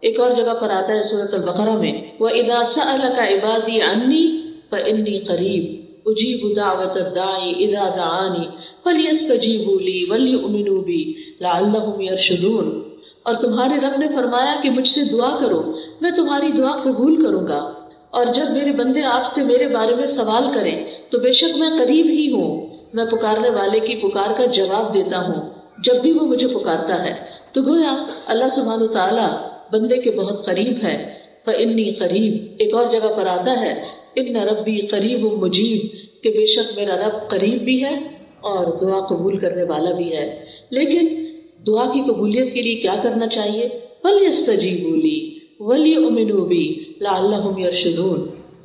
ایک اور جگہ پر آتا ہے سورۃ البقرہ میں وَإِذَا سَأَلَكَ عِبَادِي عَنِّي فَإِنِّي قَرِيبٌ أُجِيبُ دَعْوَةَ الدَّاعِ إِذَا دَعَانِ فَلْيَسْتَجِيبُوا لِي وَلْيُؤْمِنُوا بِي لَعَلَّهُمْ يَرْشُدُونَ۔ اور تمہارے رب نے فرمایا کہ مجھ سے دعا کرو، میں تمہاری دعا قبول کروں گا، اور جب میرے بندے آپ سے میرے بارے میں سوال کریں تو بے شک میں قریب ہی ہوں، میں پکارنے والے کی پکار کا جواب دیتا ہوں جب بھی وہ مجھے پکارتا ہے۔ تو گویا اللہ سبحانہ وتعالیٰ بندے کے بہت قریب ہے۔ فَإِنِّي قریب ایک اور جگہ پر آتا ہے إِنَّ رَبِّي قَرِيبٌ مُجِيبٌ کہ بے شک میرا رب قریب بھی ہے اور دعا قبول کرنے والا بھی ہے۔ لیکن دعا کی قبولیت کے لیے کیا کرنا چاہیے؟ فَلْيَسْتَجِيبُوا لِي وَلْيُؤْمِنُوا بِي لَعَلَّهُمْ يَرْشُدُونَ۔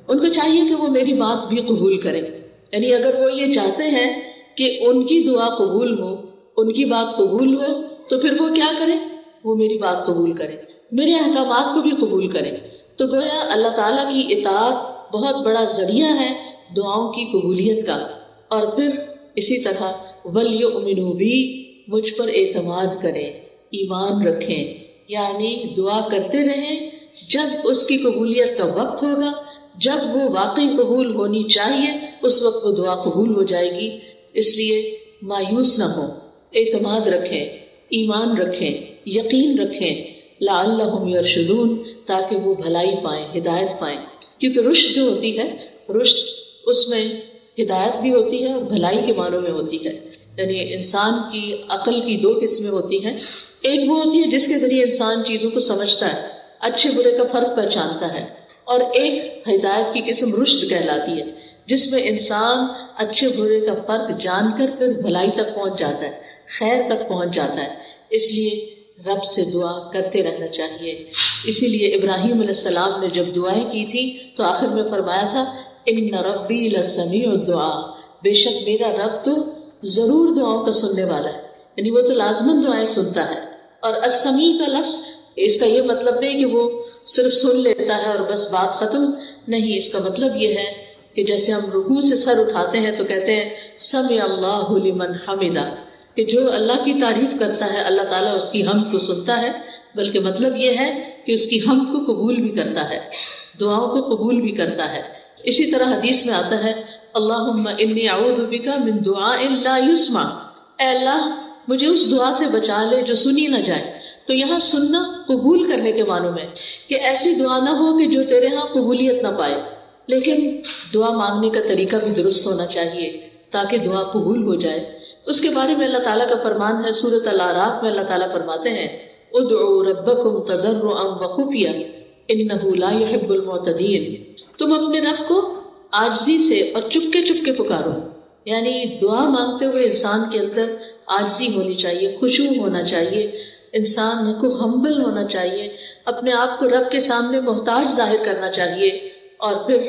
ان کو چاہیے کہ وہ میری بات بھی قبول کریں، یعنی اگر وہ یہ چاہتے ہیں کہ ان کی دعا قبول ہو، ان کی بات قبول ہو، تو پھر وہ کیا کریں؟ وہ میری بات قبول کریں، میرے احکامات کو بھی قبول کریں۔ تو گویا اللہ تعالیٰ کی اطاعت بہت بڑا ذریعہ ہے دعاؤں کی قبولیت کا۔ اور پھر اسی طرح وَلْيُؤْمِنُوا بِي مجھ پر اعتماد کریں، ایمان رکھیں، یعنی دعا کرتے رہیں، جب اس کی قبولیت کا وقت ہوگا، جب وہ واقعی قبول ہونی چاہیے اس وقت وہ دعا قبول ہو جائے گی۔ اس لیے مایوس نہ ہوں، اعتماد رکھیں، ایمان رکھیں، یقین رکھیں، لعلہم یرشدون تاکہ وہ بھلائی پائیں، ہدایت پائیں۔ کیونکہ رشد جو ہوتی ہے، رشد اس میں ہدایت بھی ہوتی ہے اور بھلائی کے معنوں میں ہوتی ہے۔ یعنی انسان کی عقل کی دو قسمیں ہوتی ہیں، ایک وہ ہوتی ہے جس کے ذریعے انسان چیزوں کو سمجھتا ہے، اچھے برے کا فرق پہچانتا ہے، اور ایک ہدایت کی قسم رشد کہلاتی ہے جس میں انسان اچھے برے کا فرق جان کر پھر بھلائی تک پہنچ جاتا ہے، خیر تک پہنچ جاتا ہے۔ اس لیے رب سے دعا کرتے رہنا چاہیے۔ اسی لیے ابراہیم علیہ السلام نے جب دعائیں کی تھی تو آخر میں فرمایا تھا ان ربی لسمیع الدعاء، بے شک میرا رب تو ضرور دعاؤں کا سننے والا ہے، یعنی وہ تو لازماً دعائیں سنتا ہے۔ اور السمیع کا لفظ اس کا یہ مطلب نہیں کہ وہ صرف سن لیتا ہے اور بس بات ختم، نہیں، اس کا مطلب یہ ہے کہ جیسے ہم رکوع سے سر اٹھاتے ہیں تو کہتے ہیں سمع اللہ لمن حمدہ، کہ جو اللہ کی تعریف کرتا ہے اللہ تعالیٰ اس کی حمد کو سنتا ہے، بلکہ مطلب یہ ہے کہ اس کی حمد کو قبول بھی کرتا ہے، دعاؤں کو قبول بھی کرتا ہے۔ اسی طرح حدیث میں آتا ہے اللہم انی اعوذ بک من دعاء لا یسمع، اے اللہ مجھے اس دعا سے بچا لے جو سنی نہ جائے۔ تو یہاں سننا قبول کرنے کے معنوں میں کہ ایسی دعا نہ ہو کہ جو تیرے ہاں قبولیت نہ پائے، لیکن دعا مانگنے کا طریقہ بھی درست ہونا چاہیے تاکہ دعا قبول ہو جائے۔ اس کے بارے میں اللہ تعالیٰ کا فرمان ہے سورۃ الاعراف میں، اللہ تعالیٰ فرماتے ہیں ادعوا ربکم تضرعا وخفیا انہ لا یحب المعتدین، تم اپنے رب کو عاجزی سے اور چپکے چپکے پکارو، یعنی دعا مانگتے ہوئے انسان کے اندر عاجزی ہونی چاہیے، خشوع ہونا چاہیے، انسان کو ہمبل ہونا چاہیے، اپنے آپ کو رب کے سامنے محتاج ظاہر کرنا چاہیے۔ اور پھر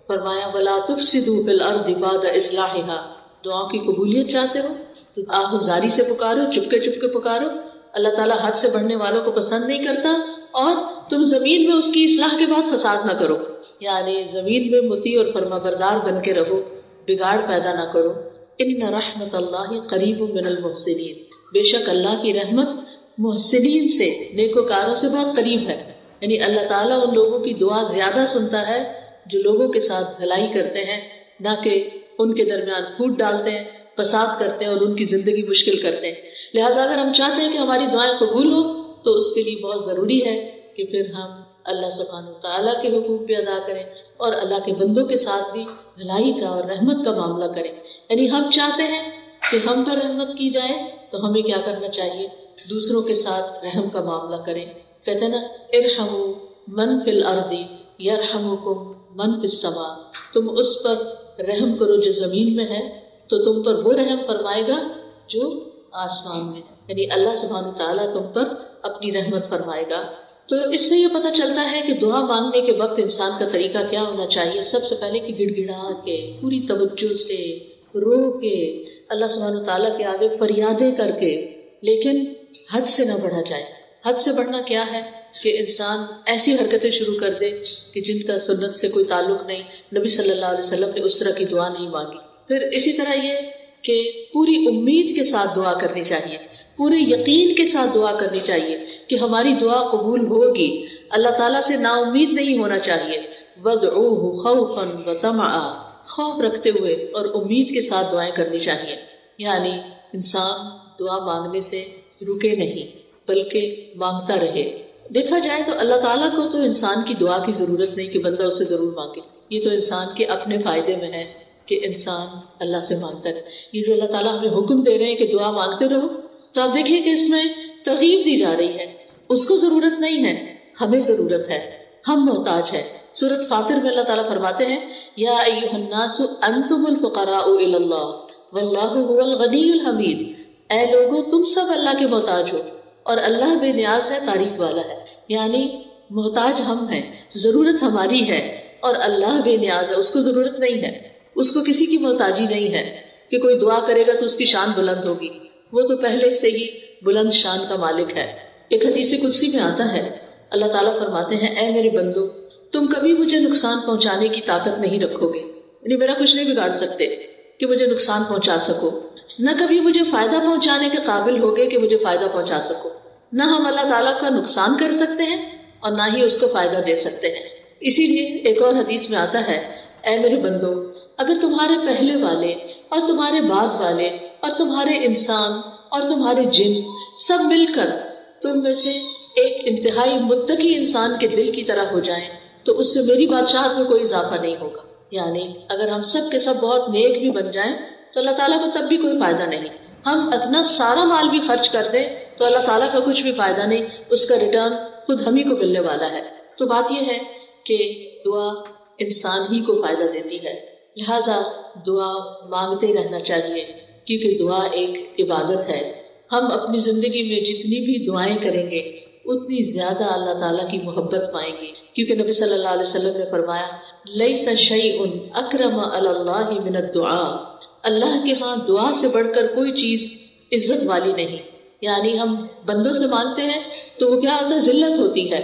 فرمایا وَلَا تُفْسِدُوا فِي الْأَرْضِ بَعْدَ إِصْلَاحِهَا، دعاؤں کی قبولیت چاہتے ہو تو آہوزاری سے پکارو، چپکے چپکے پکارو۔ اللہ تعالیٰ حد سے بڑھنے والوں کو پسند نہیں کرتا، اور تم زمین میں اس کی اصلاح کے بعد فساد نہ کرو، یعنی زمین میں مطیع اور فرمانبردار بن کے رہو، بگاڑ پیدا نہ کرو۔ ان رحمت اللہ قریب من المحسنین، بے شک اللہ کی رحمت محسنین سے، نیکوکاروں سے بہت قریب ہے، یعنی اللہ تعالیٰ ان لوگوں کی دعا زیادہ سنتا ہے جو لوگوں کے ساتھ بھلائی کرتے ہیں، نہ کہ ان کے درمیان پھوٹ ڈالتے ہیں، فساد کرتے ہیں اور ان کی زندگی مشکل کرتے ہیں۔ لہٰذا اگر ہم چاہتے ہیں کہ ہماری دعائیں قبول ہوں تو اس کے لیے بہت ضروری ہے کہ پھر ہم اللہ سبحانہ وتعالیٰ کے حقوق بھی ادا کریں اور اللہ کے بندوں کے ساتھ بھی بھلائی کا اور رحمت کا معاملہ کریں۔ یعنی ہم چاہتے ہیں کہ ہم پر رحمت کی جائے تو ہمیں کیا کرنا چاہیے؟ دوسروں کے ساتھ رحم کا معاملہ کریں۔ کہتے ہیں نا ارحموا من فی الارض یرحمکم من فی السماء، تم اس پر رحم کرو جو زمین میں ہے تو تم پر وہ رحم فرمائے گا جو آسمان میں ہے، یعنی اللہ سبحانہ تعالیٰ تم پر اپنی رحمت فرمائے گا۔ تو اس سے یہ پتہ چلتا ہے کہ دعا مانگنے کے وقت انسان کا طریقہ کیا ہونا چاہیے۔ سب سے پہلے کہ گڑ گڑا کے، پوری توجہ سے، رو کے، اللہ سبحانہ تعالیٰ کے آگے فریادیں کر کے، لیکن حد سے نہ بڑھا جائے۔ حد سے بڑھنا کیا ہے کہ انسان ایسی حرکتیں شروع کر دے کہ جن کا سنت سے کوئی تعلق نہیں، نبی صلی اللہ علیہ وسلم نے اس طرح کی دعا نہیں مانگی۔ پھر اسی طرح یہ کہ پوری امید کے ساتھ دعا کرنی چاہیے، پورے یقین کے ساتھ دعا کرنی چاہیے کہ ہماری دعا قبول ہوگی۔ اللہ تعالیٰ سے نا امید نہیں ہونا چاہیے. وَادْعُوهُ خَوْفًا وَطَمَعًا، خوف رکھتے ہوئے اور امید کے ساتھ دعائیں کرنی چاہیے. یعنی انسان دعا مانگنے سے رکے نہیں بلکہ مانگتا رہے. دیکھا جائے تو اللہ تعالیٰ کو تو انسان کی دعا کی ضرورت نہیں کہ بندہ اس سے ضرور مانگے. یہ تو انسان کے اپنے فائدے میں ہے کہ انسان اللہ سے مانگتا رہے. یہ جو اللہ تعالیٰ ہمیں حکم دے رہے ہیں کہ دعا مانگتے رہو، تو آپ دیکھیے کہ اس میں ترغیب دی جا رہی ہے. اس کو ضرورت نہیں ہے، ہمیں ضرورت ہے، ہم محتاج ہیں. سورۃ فاطر میں اللہ تعالیٰ فرماتے ہیں یا ایھا الناس انتم الفقراء الی اللہ واللہ هو الغنی الحمید. اے لوگو تم سب اللہ کے محتاج ہو اور اللہ بے نیاز ہے، تعریف والا ہے. یعنی محتاج ہم ہیں، ضرورت ہماری ہے اور اللہ بے نیاز ہے، اس کو ضرورت نہیں ہے، اس کو کسی کی محتاجی نہیں ہے کہ کوئی دعا کرے گا تو اس کی شان بلند ہوگی. وہ تو پہلے سے ہی بلند شان کا مالک ہے. ایک حدیث قدسی میں آتا ہے اللہ تعالیٰ فرماتے ہیں اے میرے بندو تم کبھی مجھے نقصان پہنچانے کی طاقت نہیں رکھو گے، یعنی میرا کچھ نہیں بگاڑ سکتے کہ مجھے نقصان پہنچا سکو، نہ کبھی مجھے فائدہ پہنچانے کے قابل ہوگے کہ مجھے فائدہ پہنچا سکو. نہ ہم اللہ تعالیٰ کا نقصان کر سکتے ہیں اور نہ ہی اس کو فائدہ دے سکتے ہیں. اسی لیے ایک اور حدیث میں آتا ہے اے میرے بندو اگر تمہارے پہلے والے اور تمہارے بعد والے اور تمہارے انسان اور تمہارے جن سب مل کر تم میں سے ایک انتہائی متقی انسان کے دل کی طرح ہو جائیں تو اس سے میری بادشاہت میں کوئی اضافہ نہیں ہوگا. یعنی اگر ہم سب کے سب بہت نیک بھی بن جائیں تو اللہ تعالیٰ کو تب بھی کوئی فائدہ نہیں. ہم اپنا سارا مال بھی خرچ کر دیں تو اللہ تعالیٰ کا کچھ بھی فائدہ نہیں، اس کا ریٹرن خود ہم ہی کو ملنے والا ہے. تو بات یہ ہے کہ دعا انسان ہی کو فائدہ دیتی ہے، لہٰذا دعا مانگتے رہنا چاہیے کیونکہ دعا ایک عبادت ہے. ہم اپنی زندگی میں جتنی بھی دعائیں کریں گے اتنی زیادہ اللہ تعالیٰ کی محبت پائیں گے، کیونکہ نبی صلی اللہ علیہ وسلم نے فرمایا لیس شیء اکرم علی اللہ من الدعاء، اللہ کے ہاں دعا سے بڑھ کر کوئی چیز عزت والی نہیں. یعنی ہم بندوں سے مانگتے ہیں تو وہ کیا ہوتا ہے، ذلت ہوتی ہے،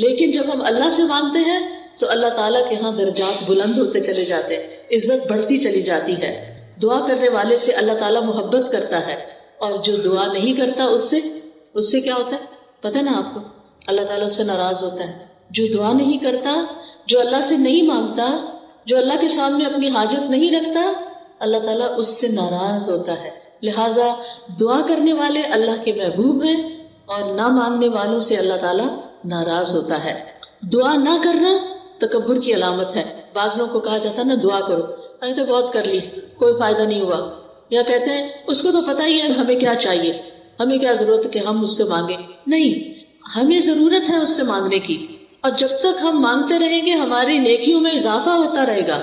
لیکن جب ہم اللہ سے مانگتے ہیں تو اللہ تعالیٰ کے ہاں درجات بلند ہوتے چلے جاتے ہیں، عزت بڑھتی چلی جاتی ہے. دعا کرنے والے سے اللہ تعالیٰ محبت کرتا ہے اور جو دعا نہیں کرتا اس سے کیا ہوتا ہے پتہ نا آپ کو، اللہ تعالیٰ اس سے ناراض ہوتا ہے. جو دعا نہیں کرتا، جو اللہ سے نہیں مانگتا، جو اللہ کے سامنے اپنی حاجت نہیں رکھتا، اللہ تعالیٰ اس سے ناراض ہوتا ہے. لہٰذا دعا کرنے والے اللہ کے محبوب ہیں اور نہ مانگنے والوں سے اللہ تعالیٰ ناراض ہوتا ہے. دعا نہ کرنا تکبر کی علامت ہے. بعض لوگوں کو کہا جاتا ہے نا دعا کرو، میں تو بہت کر لی کوئی فائدہ نہیں ہوا، یا کہتے ہیں اس کو تو پتہ ہی ہے ہمیں کیا چاہیے، ہمیں کیا ضرورت ہے کہ ہم اس سے مانگیں. نہیں، ہمیں ضرورت ہے اس سے مانگنے کی، اور جب تک ہم مانگتے رہیں گے ہماری نیکیوں میں اضافہ ہوتا رہے گا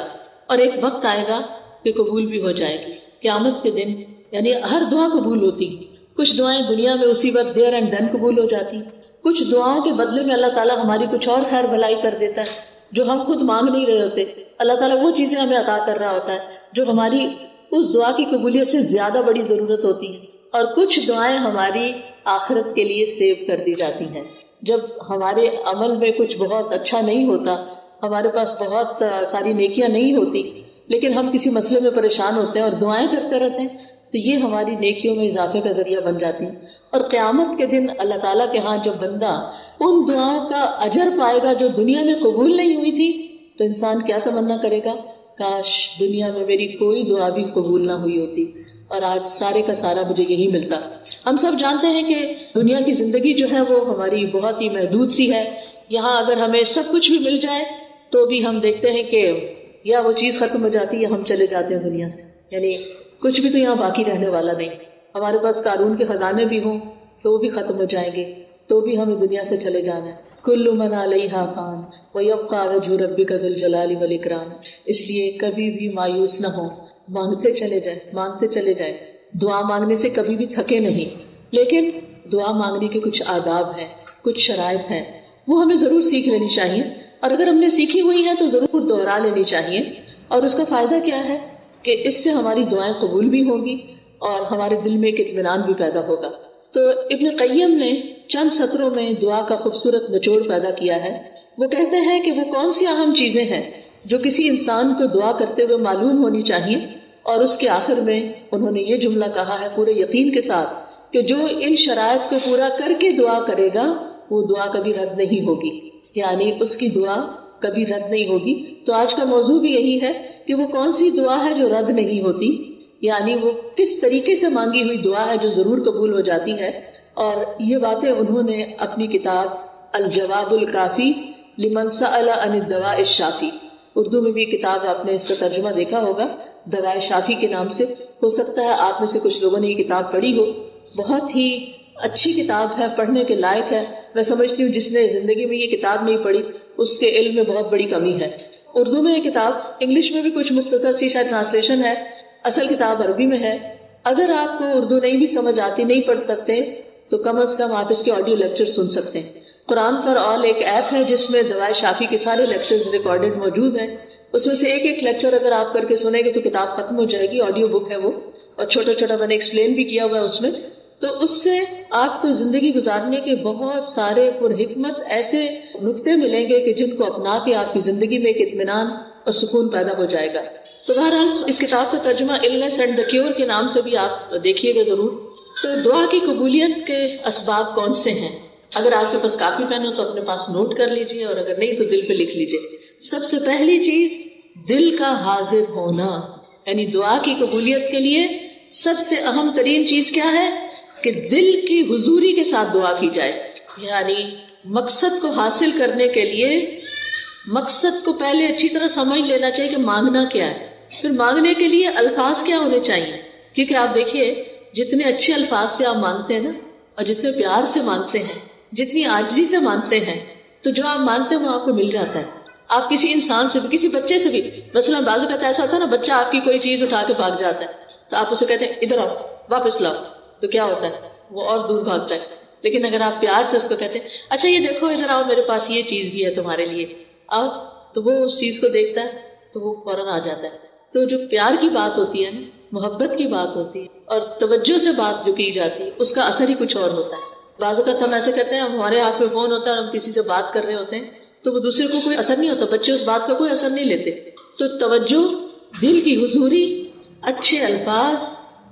اور ایک وقت آئے گا کہ قبول بھی ہو جائے گی. قیامت کے دن یعنی ہر دعا قبول ہوتی. کچھ دعائیں دنیا میں اسی وقت دیر اینڈ دن قبول ہو جاتی، کچھ دعاؤں کے بدلے میں اللہ تعالیٰ ہماری کچھ اور خیر بھلائی کر دیتا ہے جو ہم خود مانگ نہیں رہے ہوتے. اللہ تعالیٰ وہ چیزیں ہمیں عطا کر رہا ہوتا ہے جو ہماری اس دعا کی قبولیت سے زیادہ بڑی ضرورت ہوتی ہے. اور کچھ دعائیں ہماری آخرت کے لیے سیو کر دی جاتی ہیں. جب ہمارے عمل میں کچھ بہت اچھا نہیں ہوتا، ہمارے پاس بہت ساری نیکیاں نہیں ہوتی، لیکن ہم کسی مسئلے میں پریشان ہوتے ہیں اور دعائیں کرتے رہتے ہیں، تو یہ ہماری نیکیوں میں اضافے کا ذریعہ بن جاتی ہیں. اور قیامت کے دن اللہ تعالیٰ کے ہاں جب بندہ ان دعاؤں کا اجر پائے گا جو دنیا میں قبول نہیں ہوئی تھی، تو انسان کیا تمنا کرے گا، کاش دنیا میں میری کوئی دعا بھی قبول نہ ہوئی ہوتی اور آج سارے کا سارا مجھے یہی ملتا. ہم سب جانتے ہیں کہ دنیا کی زندگی جو ہے وہ ہماری بہت ہی محدود سی ہے. یہاں اگر ہمیں سب کچھ بھی مل جائے تو بھی ہم دیکھتے ہیں کہ یا وہ چیز ختم ہو جاتی ہے یا ہم چلے جاتے ہیں دنیا سے. یعنی کچھ بھی تو یہاں باقی رہنے والا نہیں. ہمارے پاس قارون کے خزانے بھی ہوں تو وہ بھی ختم ہو جائیں گے، تو بھی ہمیں دنیا سے چلے جانا ہے. کل من علیہا فان ویبقى وجہ ربک ذو الجلال والاکرام. اس لیے کبھی بھی مایوس نہ ہو، مانگتے چلے جائیں، مانگتے چلے جائیں. دعا مانگنے سے کبھی بھی تھکے نہیں. لیکن دعا مانگنے کے کچھ آداب ہیں، کچھ شرائط ہیں، وہ ہمیں ضرور سیکھ لینی چاہیے، اور اگر ہم نے سیکھی ہوئی ہیں تو ضرور دوہرا لینی چاہیے. اور اس کا فائدہ کیا ہے کہ اس سے ہماری دعائیں قبول بھی ہوں گی اور ہمارے دل میں ایک اطمینان بھی پیدا ہوگا. تو ابن قیم نے چند سطروں میں دعا کا خوبصورت نچوڑ پیدا کیا ہے. وہ کہتے ہیں کہ وہ کون سی اہم چیزیں ہیں جو کسی انسان کو دعا کرتے ہوئے معلوم ہونی چاہیے، اور اس کے آخر میں انہوں نے یہ جملہ کہا ہے پورے یقین کے ساتھ کہ جو ان شرائط کو پورا کر کے دعا کرے گا وہ دعا کبھی رد نہیں ہوگی. یعنی اس کی دعا کبھی رد نہیں ہوگی. تو آج کا موضوع بھی یہی ہے کہ وہ کون سی دعا ہے جو رد نہیں ہوتی، یعنی وہ کس طریقے سے مانگی ہوئی دعا ہے جو ضرور قبول ہو جاتی ہے. اور یہ باتیں انہوں نے اپنی کتاب الجواب الکافی لمن سأل عن الدواء الشافی، اردو میں بھی کتاب آپ نے اس کا ترجمہ دیکھا ہوگا دواء شافی کے نام سے. ہو سکتا ہے آپ میں سے کچھ لوگوں نے یہ کتاب پڑھی ہو. بہت ہی اچھی کتاب ہے، پڑھنے کے لائق ہے. میں سمجھتی ہوں جس نے زندگی میں یہ کتاب نہیں پڑھی اس کے علم میں بہت بڑی کمی ہے. اردو میں یہ کتاب، انگلش میں بھی کچھ مختصر سی شاید ٹرانسلیشن ہے، اصل کتاب عربی میں ہے. اگر آپ کو اردو نہیں بھی سمجھ آتی، نہیں پڑھ سکتے، تو کم از کم آپ اس کے آڈیو لیکچر سن سکتے ہیں. قرآن فار آل ایک ایپ ہے جس میں دواء شافی کے سارے لیکچرز ریکارڈڈ موجود ہیں. اس میں سے ایک ایک لیکچر اگر آپ کر کے سنیں گے تو کتاب ختم ہو جائے گی. آڈیو بک ہے وہ، اور چھوٹا چھوٹا میں نے ایکسپلین بھی کیا ہوا ہے اس میں. تو اس سے آپ کو زندگی گزارنے کے بہت سارے پر حکمت ایسے نکتے ملیں گے کہ جن کو اپنا کے آپ کی زندگی میں ایک اطمینان اور سکون پیدا ہو جائے گا. تو بہرحال اس کتاب کا ترجمہ النس اینڈ دا کیور کے نام سے بھی آپ دیکھیے گا ضرور. تو دعا کی قبولیت کے اسباب کون سے ہیں؟ اگر آپ کے پاس کاپی پین ہو تو اپنے پاس نوٹ کر لیجئے، اور اگر نہیں تو دل پہ لکھ لیجئے. سب سے پہلی چیز دل کا حاضر ہونا، یعنی دعا کی قبولیت کے لیے سب سے اہم ترین چیز کیا ہے کہ دل کی حضوری کے ساتھ دعا کی جائے. یعنی مقصد کو حاصل کرنے کے لیے مقصد کو پہلے اچھی طرح سمجھ لینا چاہیے کہ مانگنا کیا ہے. پھر مانگنے کے لیے الفاظ کیا ہونے چاہیے، کیونکہ آپ دیکھیے جتنے اچھے الفاظ سے آپ مانگتے ہیں نا، اور جتنے پیار سے مانگتے ہیں، جتنی عاجزی سے مانگتے ہیں، تو جو آپ مانگتے ہیں وہ آپ کو مل جاتا ہے. آپ کسی انسان سے بھی، کسی بچے سے بھی، مثلا بعض اوقات ایسا ہوتا ہے نا، بچہ آپ کی کوئی چیز اٹھا کے بھاگ جاتا ہے تو آپ اسے کہتے ہیں ادھر آؤ، واپس لاؤ، تو کیا ہوتا ہے وہ اور دور بھاگتا ہے. لیکن اگر آپ پیار سے اس کو کہتے ہیں اچھا یہ دیکھو ادھر آؤ، میرے پاس یہ چیز بھی ہے تمہارے لیے، آؤ، تو وہ اس چیز کو دیکھتا ہے تو وہ فوراً آ جاتا ہے. تو جو پیار کی بات ہوتی ہے نا، محبت کی بات ہوتی ہے، اور توجہ سے بات جو کی جاتی ہے، اس کا اثر ہی کچھ اور ہوتا ہے. بعض اوقات ہم ایسے کہتے ہیں، ہمارے ہاتھ میں فون ہوتا ہے اور ہم کسی سے بات کر رہے ہوتے ہیں تو وہ دوسرے کو کوئی اثر نہیں ہوتا، بچے اس بات کا کوئی اثر نہیں لیتے. تو توجہ، دل کی حضوری، اچھے الفاظ،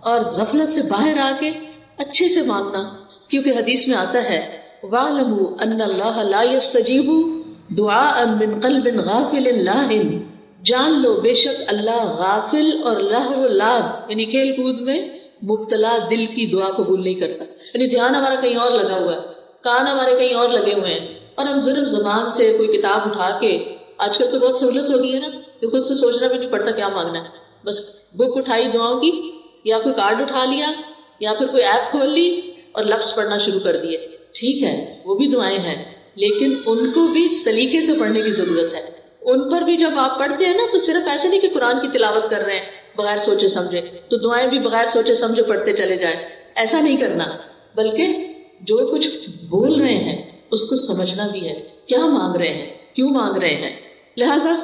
اور غفلت سے باہر آ کے اچھے سے مانگنا. کیونکہ حدیث میں آتا ہے وَاعْلَمُوا أَنَّ اللَّهَ لَا يَسْتَجِيبُ دُعَاءً مِّن قَلْبٍ غَافِلٍ لَاهٍ، جان لو بے شک اللہ غافل اور لہو و لعب یعنی کھیل کود میں مبتلا دل کی دعا قبول نہیں کرتا. یعنی دھیان ہمارا کہیں اور لگا ہوا ہے، کان ہمارے کہیں اور لگے ہوئے ہیں، اور ہم صرف زبان سے کوئی کتاب اٹھا کے، آج کل تو بہت سہولت ہو گئی ہے نا کہ خود سے سوچنا بھی نہیں پڑتا کیا مانگنا ہے، بس بک اٹھائی دعاؤں کی، یا کوئی کارڈ اٹھا لیا، یا پھر کوئی ایپ کھول لی اور لفظ پڑھنا شروع کر دیے. ٹھیک ہے وہ بھی دعائیں ہیں، لیکن ان کو بھی سلیقے سے پڑھنے کی ضرورت ہے. ان پر بھی جب آپ پڑھتے ہیں نا تو صرف ایسے نہیں کہ قرآن کی تلاوت کر رہے ہیں بغیر سوچے سمجھے تو دعائیں بھی بغیر سوچے سمجھے پڑھتے چلے جائیں، ایسا نہیں کرنا، بلکہ جو کچھ بول رہے ہیں اس کو سمجھنا بھی ہے، کیا مانگ رہے ہیں، کیوں مانگ رہے ہیں. لہٰذا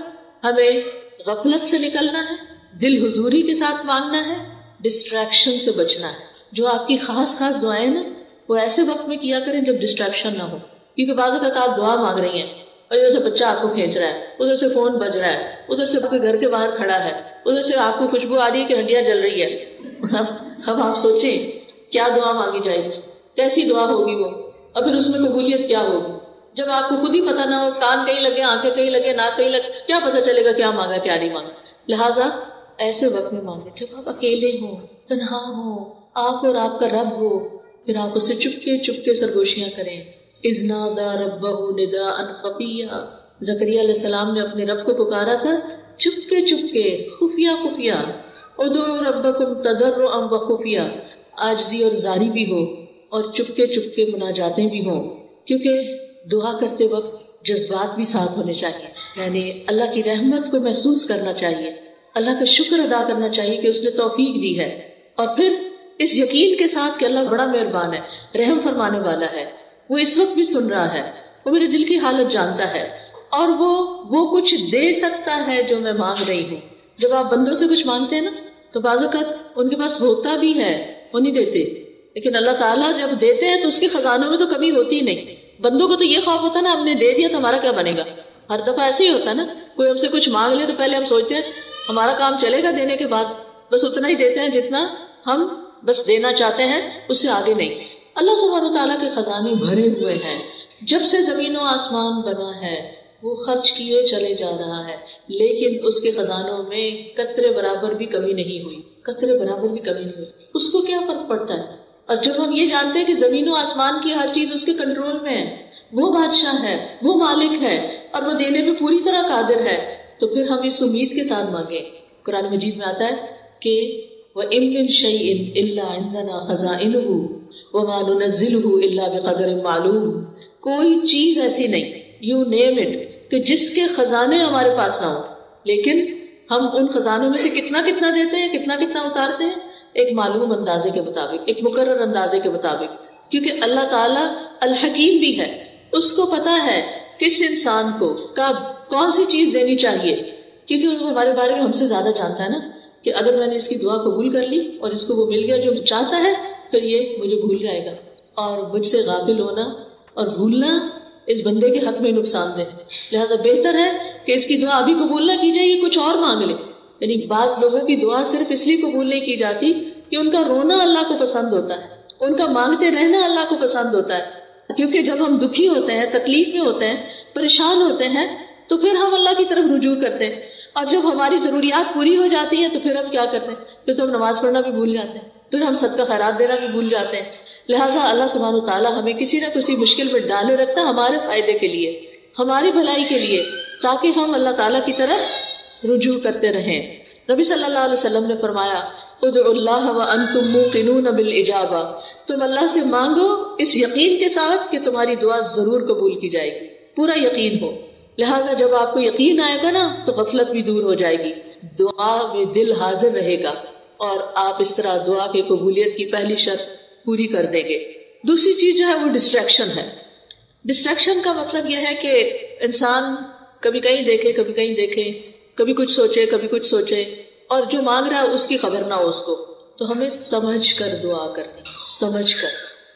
ہمیں غفلت سے نکلنا ہے، دل حضوری کے ساتھ مانگنا ہے، ڈسٹریکشن سے بچنا ہے. جو آپ کی خاص خاص دعائیں نا وہ ایسے وقت میں کیا کریں جب ڈسٹریکشن نہ ہو. کیونکہ بعض اوقات آپ دعا مانگ رہی ہیں اور ادھر سے بچہ آپ کو کھینچ رہا ہے، ادھر سے فون بج رہا ہے، ادھر سے کوئی گھر کے باہر کھڑا ہے، ادھر سے آپ کو خوشبو آ رہی ہے کہ ہڈیاں جل رہی ہے. اب آپ سوچیں کیا دعا مانگی جائے گی، کیسی دعا ہوگی وہ، اور پھر اس میں قبولیت کیا ہوگی. جب آپ کو خود ہی پتہ نہ ہو، کان کہیں لگے، آنکھیں کہیں لگے، ناک کہیں لگے، کیا پتہ چلے گا کیا مانگا کیا نہیں مانگا. لہٰذا ایسے وقت میں مانگے جب آپ اکیلے ہوں، تنہا ہوں، آپ اور آپ کا رب ہو، پھر آپ اسے چپکے چپکے سرگوشیاں کریں. اذ نادى ربه نداء خفيا، زکریا علیہ السلام نے اپنے رب کو پکارا تھا چپکے چپکے، خفیہ خفیہ. ادعوا ربکم تضرعا وخفیہ، عاجزی اور زاری بھی ہو اور چپکے چپکے مناجاتیں بھی ہوں. کیونکہ دعا کرتے وقت جذبات بھی ساتھ ہونے چاہیے، یعنی اللہ کی رحمت کو محسوس کرنا چاہیے، اللہ کا شکر ادا کرنا چاہیے کہ اس نے توفیق دی ہے، اور پھر اس یقین کے ساتھ کہ اللہ بڑا مہربان ہے، رحم فرمانے والا ہے، وہ اس وقت بھی سن رہا ہے، وہ میرے دل کی حالت جانتا ہے، اور وہ کچھ دے سکتا ہے جو میں مانگ رہی ہوں. جب آپ بندوں سے کچھ مانگتے ہیں نا تو بعض اوقات ان کے پاس ہوتا بھی ہے، وہ نہیں دیتے، لیکن اللہ تعالیٰ جب دیتے ہیں تو اس کے خزانوں میں تو کمی ہوتی ہی نہیں. بندوں کو تو یہ خوف ہوتا ہے نا ہم نے دے دیا تو ہمارا کیا بنے گا. ہر دفعہ ایسے ہی ہوتا ہے نا، کوئی ہم سے کچھ مانگ لے تو پہلے ہم سوچتے ہیں ہمارا کام چلے گا دینے کے بعد، بس اتنا ہی دیتے ہیں جتنا ہم بس دینا چاہتے ہیں، اس سے آگے نہیں. اللہ سبحانہ و تعالیٰ کے خزانے بھرے ہوئے ہیں، جب سے زمین و آسمان بنا ہے وہ خرچ کیے چلے جا رہا ہے، لیکن اس کے خزانوں میں قطرے برابر بھی کمی نہیں ہوئی، قطرے برابر بھی کمی نہیں ہوئی۔ اس کو کیا فرق پڑتا ہے؟ اور جب ہم یہ جانتے ہیں کہ زمین و آسمان کی ہر چیز اس کے کنٹرول میں ہے، وہ بادشاہ ہے، وہ مالک ہے اور وہ دینے میں پوری طرح قادر ہے، تو پھر ہم اس امید کے ساتھ مانگیں۔ قرآن مجید میں آتا ہے کہ وَإِن مِّن شَيْءٍ إِلَّا عِندَنَا خَزَائِنُهُ وَمَا نُنَزِّلُهُ إِلَّا بِقَدَرٍ مَّعْلُومٍ، کوئی چیز ایسی نہیں، یو نیم اٹ، کہ جس کے خزانے ہمارے پاس نہ ہوں، لیکن ہم ان خزانوں میں سے کتنا کتنا دیتے ہیں، کتنا کتنا اتارتے ہیں، ایک معلوم اندازے کے مطابق، ایک مقرر اندازے کے مطابق، کیونکہ اللہ تعالیٰ الحکیم بھی ہے، اس کو پتا ہے کس انسان کو کب کون سی چیز دینی چاہیے، کیونکہ وہ ہمارے بارے میں ہم سے زیادہ جانتا ہے نا، کہ اگر میں نے اس کی دعا قبول کر لی اور اس کو وہ مل گیا جو چاہتا ہے، پھر یہ مجھے بھول جائے گا، اور مجھ سے غافل ہونا اور بھولنا اس بندے کے حق میں نقصان دہ ہے۔ لہٰذا بہتر ہے کہ اس کی دعا ابھی قبول نہ کی جائے، یہ کچھ اور مانگ لے۔ یعنی بعض لوگوں کی دعا صرف اس لیے قبول نہیں کی جاتی کہ ان کا رونا اللہ کو پسند ہوتا ہے، ان کا مانگتے رہنا اللہ کو پسند ہوتا ہے، کیونکہ جب ہم دکھی ہوتے ہیں، تکلیف میں ہوتے ہیں، پریشان ہوتے ہیں، تو پھر ہم اللہ کی طرف رجوع کرتے ہیں، اور جب ہماری ضروریات پوری ہو جاتی ہیں تو پھر ہم کیا کرتے ہیں؟ پھر تو ہم نماز پڑھنا بھی بھول جاتے ہیں، پھر ہم صدقہ خیرات دینا بھی بھول جاتے ہیں۔ لہٰذا اللہ سبحانہ وتعالیٰ ہمیں کسی نہ کسی مشکل میں ڈالے رکھتا ہے ہمارے فائدے کے لیے، ہماری بھلائی کے لیے، تاکہ ہم اللہ تعالیٰ کی طرف رجوع کرتے رہیں۔ نبی صلی اللہ علیہ وسلم نے فرمایا ادعوا اللہ وانتم موقنون بالاجابہ، تم اللہ سے مانگو اس یقین کے ساتھ کہ تمہاری دعا ضرور قبول کی جائے گی، پورا یقین ہو۔ لہٰذا جب آپ کو یقین آئے گا نا تو غفلت بھی دور ہو جائے گی، دعا میں دل حاضر رہے گا، اور آپ اس طرح دعا کی قبولیت کی پہلی شرط پوری کر دیں گے۔ دوسری چیز جو ہے وہ ڈسٹریکشن ہے۔ ڈسٹریکشن کا مطلب یہ ہے کہ انسان کبھی کہیں دیکھے، کبھی کہیں دیکھے، کبھی کچھ سوچے، کبھی کچھ سوچے، اور جو مانگ رہا ہے اس کی خبر نہ ہو اس کو۔ تو ہمیں سمجھ کر دعا کرنی، سمجھ کر،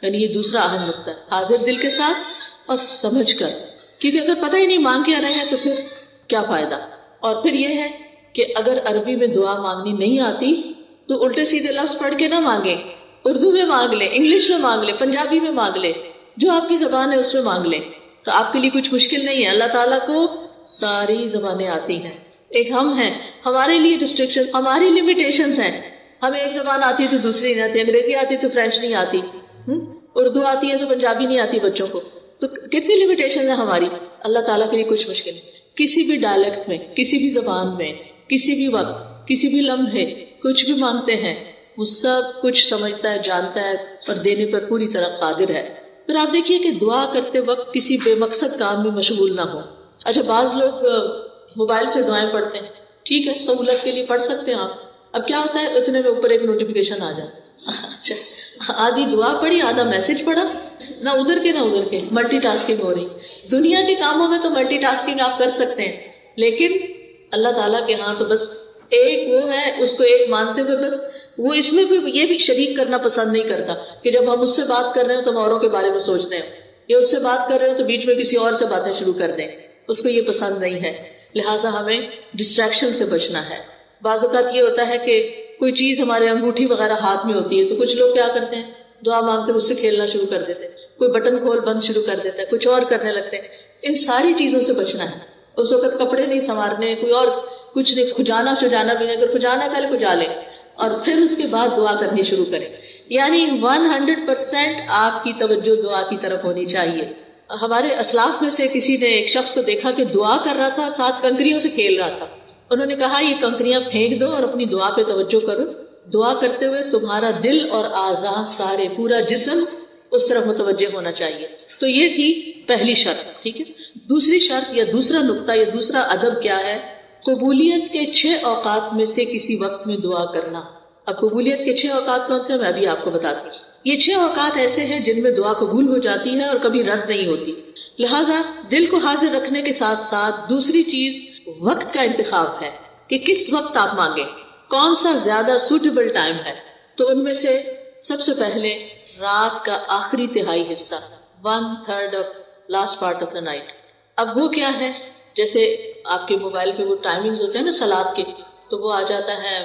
یعنی یہ دوسرا اہم نقطہ ہے، حاضر دل کے ساتھ اور سمجھ کر، کیونکہ اگر پتہ ہی نہیں مانگ کے آ رہے ہیں تو پھر کیا فائدہ۔ اور پھر یہ ہے کہ اگر عربی میں دعا مانگنی نہیں آتی تو الٹے سیدھے لفظ پڑھ کے نہ مانگیں، اردو میں مانگ لیں، انگلش میں مانگ لیں، پنجابی میں مانگ لیں، جو آپ کی زبان ہے اس میں مانگ لیں، تو آپ کے لیے کچھ مشکل نہیں ہے۔ اللہ تعالیٰ کو ساری زبانیں آتی ہیں، ایک ہم ہیں، ہمارے لیے ڈسٹرکشن، ہماری لمیٹیشنز ہیں، ہمیں ایک زبان آتی ہے تو دوسری نہیں آتی، انگریزی آتی ہے تو فرینچ نہیں آتی، اردو آتی ہے تو پنجابی نہیں آتی بچوں کو، تو کتنی لمیٹیشن ہے ہماری۔ اللہ تعالیٰ کے لیے کچھ مشکل نہیں، کسی بھی ڈائلیکٹ میں، کسی بھی زبان میں، کسی بھی وقت، کسی بھی لمحے کچھ بھی مانگتے ہیں، وہ سب کچھ سمجھتا ہے، جانتا ہے، اور دینے پر پوری طرح قادر ہے۔ پھر آپ دیکھیے کہ دعا کرتے وقت کسی بے مقصد کام میں مشغول نہ ہو۔ اچھا بعض لوگ موبائل سے دعائیں پڑھتے ہیں، ٹھیک ہے، سہولت کے لیے پڑھ سکتے ہیں آپ، اب کیا ہوتا ہے اتنے میں اوپر ایک نوٹیفیکیشن آ جائے، اچھا آدھی دعا پڑھی، آدھا میسج پڑھا، نہ ادھر کے نہ ادھر کے، ملٹی ٹاسکنگ ہو رہی۔ دنیا کے کاموں میں تو ملٹی ٹاسکنگ آپ کر سکتے ہیں، لیکن اللہ تعالیٰ کے ہاں تو بس ایک وہ ہے، اس کو ایک مانتے ہوئے بس وہ اس میں بھی یہ بھی شریک کرنا پسند نہیں کرتا کہ جب ہم اس سے بات کر رہے ہوں تو ہم اوروں کے بارے میں سوچ رہے ہیں، یا اس سے بات کر رہے ہوں تو بیچ میں کسی اور سے باتیں شروع کر دیں، اس کو یہ پسند نہیں ہے۔ لہٰذا ہمیں ڈسٹریکشن سے بچنا ہے۔ بعض اوقات یہ ہوتا ہے کہ کوئی چیز ہمارے انگوٹھی وغیرہ ہاتھ میں ہوتی ہے تو کچھ لوگ کیا کرتے ہیں، دعا مانگتے اس سے کھیلنا شروع کر دیتے ہیں، کوئی بٹن کھول بند شروع کر دیتا ہے، کچھ اور کرنے لگتے ہیں۔ ان ساری چیزوں سے بچنا ہے۔ اس وقت کپڑے نہیں سنوارنے، کوئی اور کچھ نہیں، کھجانا شجانا بھی نہیں، اگر کھجانا پہلے کھجا لیں اور پھر اس کے بعد دعا کرنی شروع کریں، یعنی 100% آپ کی توجہ دعا کی طرف ہونی چاہیے۔ ہمارے اسلاف میں سے کسی نے ایک شخص کو دیکھا کہ دعا کر رہا تھا، ساتھ کنکریوں سے کھیل رہا تھا۔ انہوں نے کہا یہ کنکریاں پھینک دو اور اپنی دعا پہ توجہ کرو، دعا کرتے ہوئے تمہارا دل اور اعضاء سارے، پورا جسم اس طرف متوجہ ہونا چاہیے۔ تو یہ تھی پہلی شرط، ٹھیک ہے۔ دوسری شرط یا دوسرا نقطہ یا دوسرا ادب کیا ہے؟ قبولیت کے 6 اوقات میں سے کسی وقت میں دعا کرنا۔ اب قبولیت کے 6 اوقات کون سے ہیں میں بھی آپ کو بتاتی ہوں۔ یہ 6 اوقات ایسے ہیں جن میں دعا قبول ہو جاتی ہے اور کبھی رد نہیں ہوتی۔ لہٰذا دل کو حاضر رکھنے کے ساتھ ساتھ دوسری چیز وقت کا انتخاب ہے کہ کس وقت آپ مانگیں، کون سا زیادہ سوٹیبل ٹائم ہے۔ تو ان میں سے سب سے پہلے رات کا آخری تہائی حصہ، 1/3 of last part of the night. اب وہ کیا ہے، جیسے آپ کے موبائل پہ وہ ٹائمنگز ہوتے ہیں نا صلاۃ کے، تو وہ آ جاتا ہے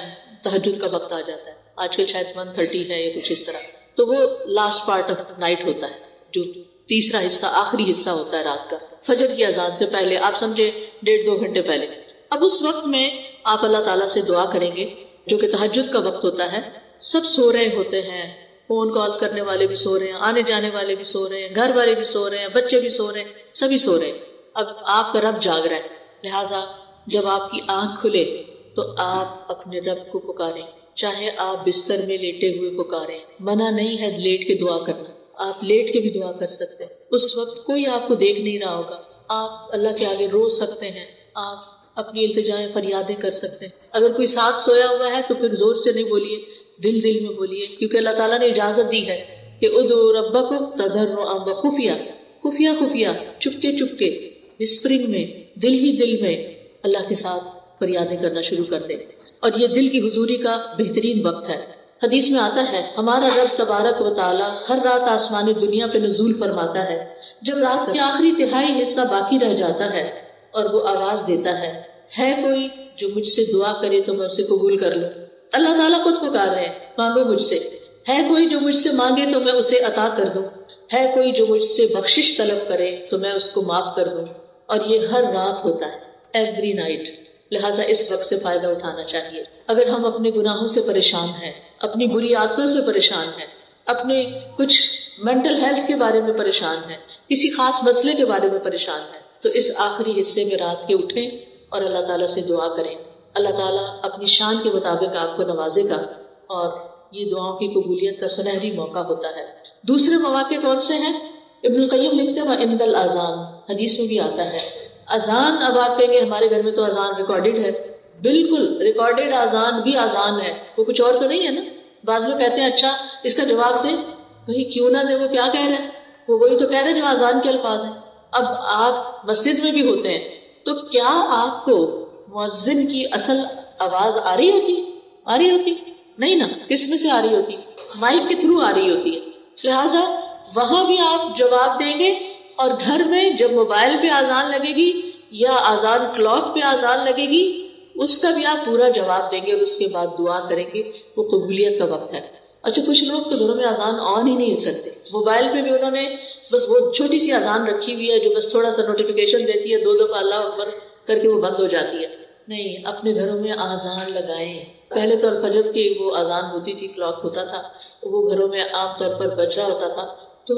تہجد کا وقت آ جاتا ہے، آج کل شاید 1:30 ہے یا کچھ اس طرح، تو وہ لاسٹ پارٹ آف نائٹ ہوتا ہے جو تیسرا حصہ آخری حصہ ہوتا ہے رات کا، فجر کی اذان سے پہلے، آپ سمجھے 1.5-2 گھنٹے پہلے۔ اب اس وقت میں آپ اللہ تعالیٰ سے دعا کریں گے، جو کہ تہجد کا وقت ہوتا ہے، سب سو رہے ہوتے ہیں، فون کالز کرنے والے بھی سو رہے ہیں، آنے جانے والے بھی سو رہے ہیں، گھر والے بھی سو رہے ہیں، بچے بھی سو رہے ہیں، سبھی سو رہے ہیں۔ اب آپ کا رب جاگ رہا ہے، لہٰذا جب آپ کی آنکھ کھلے تو آپ اپنے رب کو پکاریں، چاہے آپ بستر میں لیٹے ہوئے پکاریں، منع نہیں ہے لیٹ کے دعا کرنا، آپ لیٹ کے بھی دعا کر سکتے ہیں۔ اس وقت کوئی آپ کو دیکھ نہیں رہا ہوگا، آپ اللہ کے آگے رو سکتے ہیں، آپ اپنی التجائیں فریادیں کر سکتے ہیں۔ اگر کوئی ساتھ سویا ہوا ہے تو پھر زور سے نہیں بولیے، دل دل میں بولیے، کیونکہ اللہ تعالیٰ نے اجازت دی ہے کہ ادعوا ربکم تضرعا وخفیا، خفیہ خفیہ، چپکے چپکے، وسپرنگ میں، دل ہی دل میں اللہ کے ساتھ فریادیں کرنا شروع کر دیں، اور یہ دل کی حضوری کا بہترین وقت ہے۔ حدیث میں آتا ہے ہمارا رب تبارک و تعالی ہر رات آسمانی دنیا پہ نزول فرماتا ہے، جب رات کا آخری تہائی حصہ باقی رہ جاتا ہے اور وہ آواز دیتا ہے کوئی جو مجھ سے دعا کرے تو میں اسے قبول کر لوں۔ اللہ تعالیٰ خود پکار رہے ہیں، مانگو مجھ سے، ہے کوئی جو مجھ سے مانگے تو میں اسے عطا کر دوں، ہے کوئی جو مجھ سے بخشش طلب کرے تو میں اس کو معاف کر دوں، اور یہ ہر رات ہوتا ہے، ایوری نائٹ۔ لہٰذا اس وقت سے فائدہ اٹھانا چاہیے۔ اگر ہم اپنے گناہوں سے پریشان ہیں، اپنی بری عادتوں سے پریشان ہیں، اپنے کچھ مینٹل ہیلتھ کے بارے میں پریشان ہیں، کسی خاص مسئلے کے بارے میں پریشان ہیں، تو اس آخری حصے میں رات کے اٹھیں اور اللہ تعالیٰ سے دعا کریں۔ اللہ تعالیٰ اپنی شان کے مطابق آپ کو نوازے گا، اور یہ دعاؤں کی قبولیت کا سنہری موقع ہوتا ہے۔ دوسرے مواقع کون سے ہیں؟ ابن القیم لکھتے ہیں وَعِندَ الْأَذَان، حدیث میں بھی آتا ہے اذان۔ اب آپ کہیں گے ہمارے گھر میں تو اذان ریکارڈڈ ہے، بالکل ریکارڈڈ اذان بھی اذان ہے، وہ کچھ اور تو نہیں ہے نا۔ بعض لوگ کہتے ہیں اچھا اس کا جواب دیں، بھائی کیوں نہ دیں، وہ کیا کہہ رہے ہیں، وہ وہی تو کہہ رہے ہیں جو اذان کے الفاظ ہیں۔ اب آپ مسجد میں بھی ہوتے ہیں تو کیا آپ کو مؤذن کی اصل آواز آ رہی ہوتی نہیں نا، کس میں سے آ رہی ہوتی؟ مائک کے تھرو آ رہی ہوتی ہے۔ لہٰذا وہاں بھی آپ جواب دیں گے، اور گھر میں جب موبائل پہ اذان لگے گی یا اذان کلاک پہ اذان لگے گی اس کا بھی آپ پورا جواب دیں گے، اور اس کے بعد دعا کریں گے، وہ قبولیت کا وقت ہے۔ اچھا کچھ لوگ تو گھروں میں اذان آن ہی نہیں کرتے، موبائل پہ بھی انہوں نے بس وہ چھوٹی سی اذان رکھی ہوئی ہے جو بس تھوڑا سا نوٹیفیکیشن دیتی ہے، 2 دفعہ اللہ اکبر کر کے وہ بند ہو جاتی ہے۔ نہیں، اپنے گھروں میں اذان لگائیں۔ پہلے تو الفجر کی وہ اذان ہوتی تھی، کلاک ہوتا تھا، وہ گھروں میں عام طور پر بج رہا ہوتا تھا، تو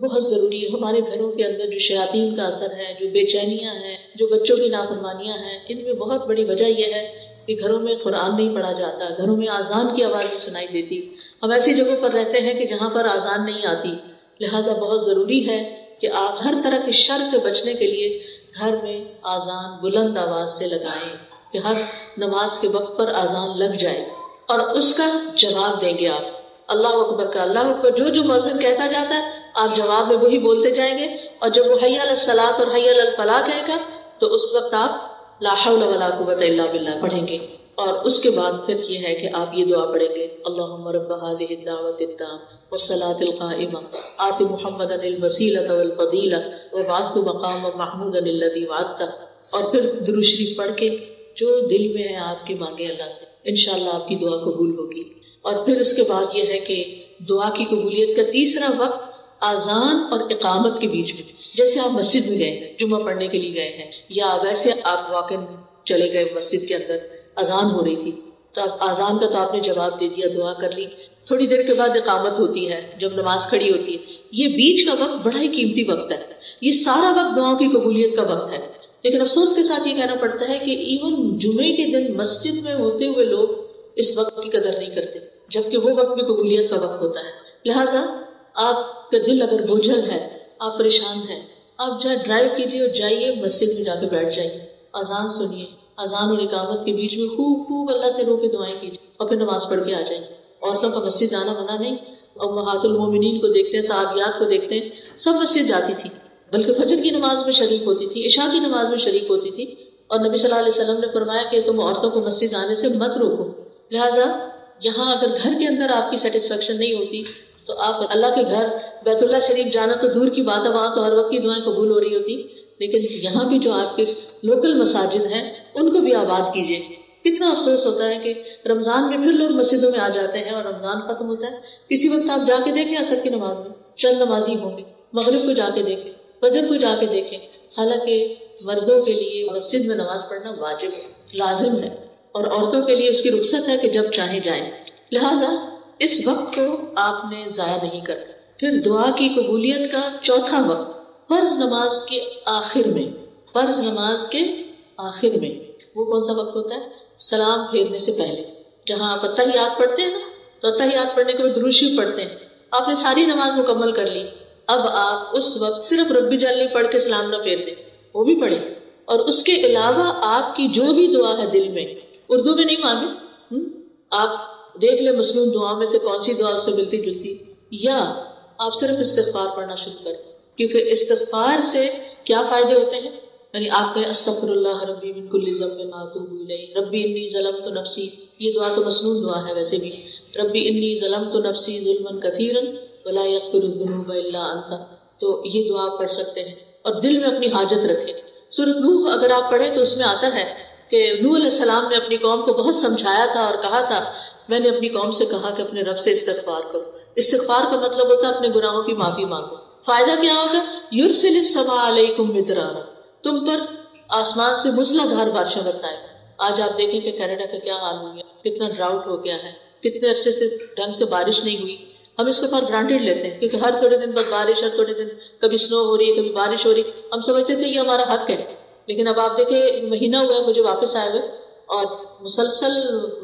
بہت ضروری ہے ہمارے گھروں کے اندر جو شیاطین کا اثر ہے، جو بے چینیاں ہیں، جو بچوں کی نافرمانیاں ہیں، ان میں بہت بڑی وجہ یہ ہے کہ گھروں میں قرآن نہیں پڑھا جاتا، گھروں میں اذان کی آواز نہیں سنائی دیتی۔ ہم ایسی جگہوں پر رہتے ہیں کہ جہاں پر اذان نہیں آتی، لہٰذا بہت ضروری ہے کہ آپ ہر طرح کے شر سے بچنے کے لیے گھر میں اذان بلند آواز سے لگائیں، کہ ہر نماز کے وقت پر اذان لگ جائے، اور اس کا جواب دیں گے آپ۔ اللہ اکبر کا اللہ اکبر جو مؤذن کہتا جاتا ہے آپ جواب میں وہی بولتے جائیں گے، اور جب وہ حی علی الصلاۃ اور حی علی الفلاح کہے گا تو اس وقت آپ لا حول ولا قوۃ الا باللہ پڑھیں گے، اور اس کے بعد پھر یہ ہے کہ آپ یہ دعا پڑھیں گے اللہم رب هذه الدعوة التامة والصلاة القائمة آت محمدا الوسیلة والفضیلة وابعثه مقاما محمودا الذی وعدته، اور پھر درود شریف پڑھ کے جو دل میں ہے آپ کے مانگے اللہ سے، انشاءاللہ آپ کی دعا قبول ہوگی۔ اور پھر اس کے بعد یہ ہے کہ دعا کی قبولیت کا تیسرا وقت اذان اور اقامت کے بیچ میں، جیسے آپ مسجد میں گئے ہیں، جمعہ پڑھنے کے لیے گئے ہیں، یا ویسے آپ واقعاً چلے گئے مسجد کے اندر، اذان ہو رہی تھی تو اب اذان کا تو آپ نے جواب دے دیا، دعا کر لی، تھوڑی دیر کے بعد اقامت ہوتی ہے جب نماز کھڑی ہوتی ہے۔ یہ بیچ کا وقت بڑا ہی قیمتی وقت ہے، یہ سارا وقت دعاؤں کی قبولیت کا وقت ہے۔ لیکن افسوس کے ساتھ یہ کہنا پڑتا ہے کہ ایون جمعے کے دن مسجد میں ہوتے ہوئے لوگ اس وقت کی قدر نہیں کرتے، جبکہ وہ وقت بھی قبولیت کا وقت ہوتا ہے۔ لہٰذا آپ کا دل اگر بوجھل ہے، آپ پریشان ہیں، آپ جہاں ڈرائیو کیجیے اور جائیے مسجد میں جا کے بیٹھ جائیے، اذان سنیے، اذان اور اقامت کے بیچ میں خوب اللہ سے رو کے دعائیں کیجیے، اور پھر نماز پڑھ کے آ جائیے۔ عورتوں کا مسجد آنا منع نہیں، امہات المومنین کو دیکھتے ہیں، صحابیات کو دیکھتے ہیں، سب مسجد جاتی تھی، بلکہ فجر کی نماز میں شریک ہوتی تھی، عشاء کی نماز میں شریک ہوتی تھی، اور نبی صلی اللہ علیہ وسلم نے فرمایا کہ تم عورتوں کو مسجد آنے سے مت روکو۔ لہٰذا یہاں اگر گھر کے اندر آپ کی سیٹسفیکشن نہیں ہوتی تو آپ اللہ کے گھر بیت اللہ شریف جانا تو دور کی بات ہے، وہاں تو ہر وقت کی دعائیں قبول ہو رہی ہوتی، لیکن یہاں بھی جو آپ کے لوکل مساجد ہیں ان کو بھی آباد کیجیے۔ کتنا افسوس ہوتا ہے کہ رمضان میں پھر لوگ مسجدوں میں آ جاتے ہیں اور رمضان ختم ہوتا ہے، کسی وقت آپ جا کے دیکھیں عصر کی نماز میں چند نمازی ہوں گے، مغرب کو جا کے دیکھیں، فجر کو جا کے دیکھیں. حالانکہ مردوں کے لیے مسجد میں نماز پڑھنا واجب ہے، لازم ہے، اور عورتوں کے لیے اس کی رخصت ہے کہ جب چاہیں جائیں. لہٰذا اس وقت کو آپ نے ضائع نہیں کرنا. پھر دعا کی قبولیت کا چوتھا وقت فرض نماز کے آخر میں. فرض نماز کے آخر میں وہ کون سا وقت ہوتا ہے؟ سلام پھیرنے سے پہلے. جہاں آپ اتحیات پڑھتے ہیں نا، تو اتحیات پڑھنے کے بعد درود شریف پڑھتے ہیں. آپ نے ساری نماز مکمل کر لی، اب آپ اس وقت صرف رب جل پڑھ کے سلام نہ پھیر دیں، وہ بھی پڑھیں. اور اس کے علاوہ آپ کی جو بھی دعا ہے دل میں، اردو میں نہیں مانگے. آپ دیکھ لیں مصنون دعا میں سے کون سی دعا سے ملتی جلتی، یا آپ صرف استغفار پڑھنا شروع کریں. کیونکہ استغفار سے کیا فائدے ہوتے ہیں؟ یعنی آپ کہیں استغفر اللہ ربی من کل ذنب واتوب الیہ، ربی انی ظلمت نفسی. یہ دعا تو مصنون دعا ہے ویسے بھی. ربی انی ظلمت نفسی ظلما کثیرا ولا یغفر الذنوب الا انت. تو یہ دعا آپ پڑھ سکتے ہیں اور دل میں اپنی حاجت رکھیں. سورۃ نوح اگر آپ پڑھیں تو اس میں آتا ہے کہ نوح علیہ السلام نے اپنی قوم کو بہت سمجھایا تھا اور کہا تھا، میں نے اپنی قوم سے کہا کہ اپنے رب سے استغفار کرو. استغفار کا مطلب ہوتا ہے اپنے گناہوں کی معافی مانگو. فائدہ کیا ہوگا؟ یرسل السماء علیکم مدرارا، تم پر آسمان سے موسلا دھار بارشیں برسائے. آج آپ دیکھیں کہ کینیڈا کا کیا حال ہو گیا، کتنا ڈراؤٹ ہو گیا ہے، کتنے عرصے سے ڈھنگ سے بارش نہیں ہوئی. ہم اس کو فار گرانٹیڈ لیتے ہیں کیونکہ ہر تھوڑے دن بعد بارش، ہر تھوڑے دن کبھی سنو ہو رہی ہے، کبھی بارش ہو رہی. ہم سمجھتے تھے یہ ہمارا حق ہے. لیکن اب آپ دیکھیں مہینہ ہوا ہے مجھے واپس آئے ہوئے اور مسلسل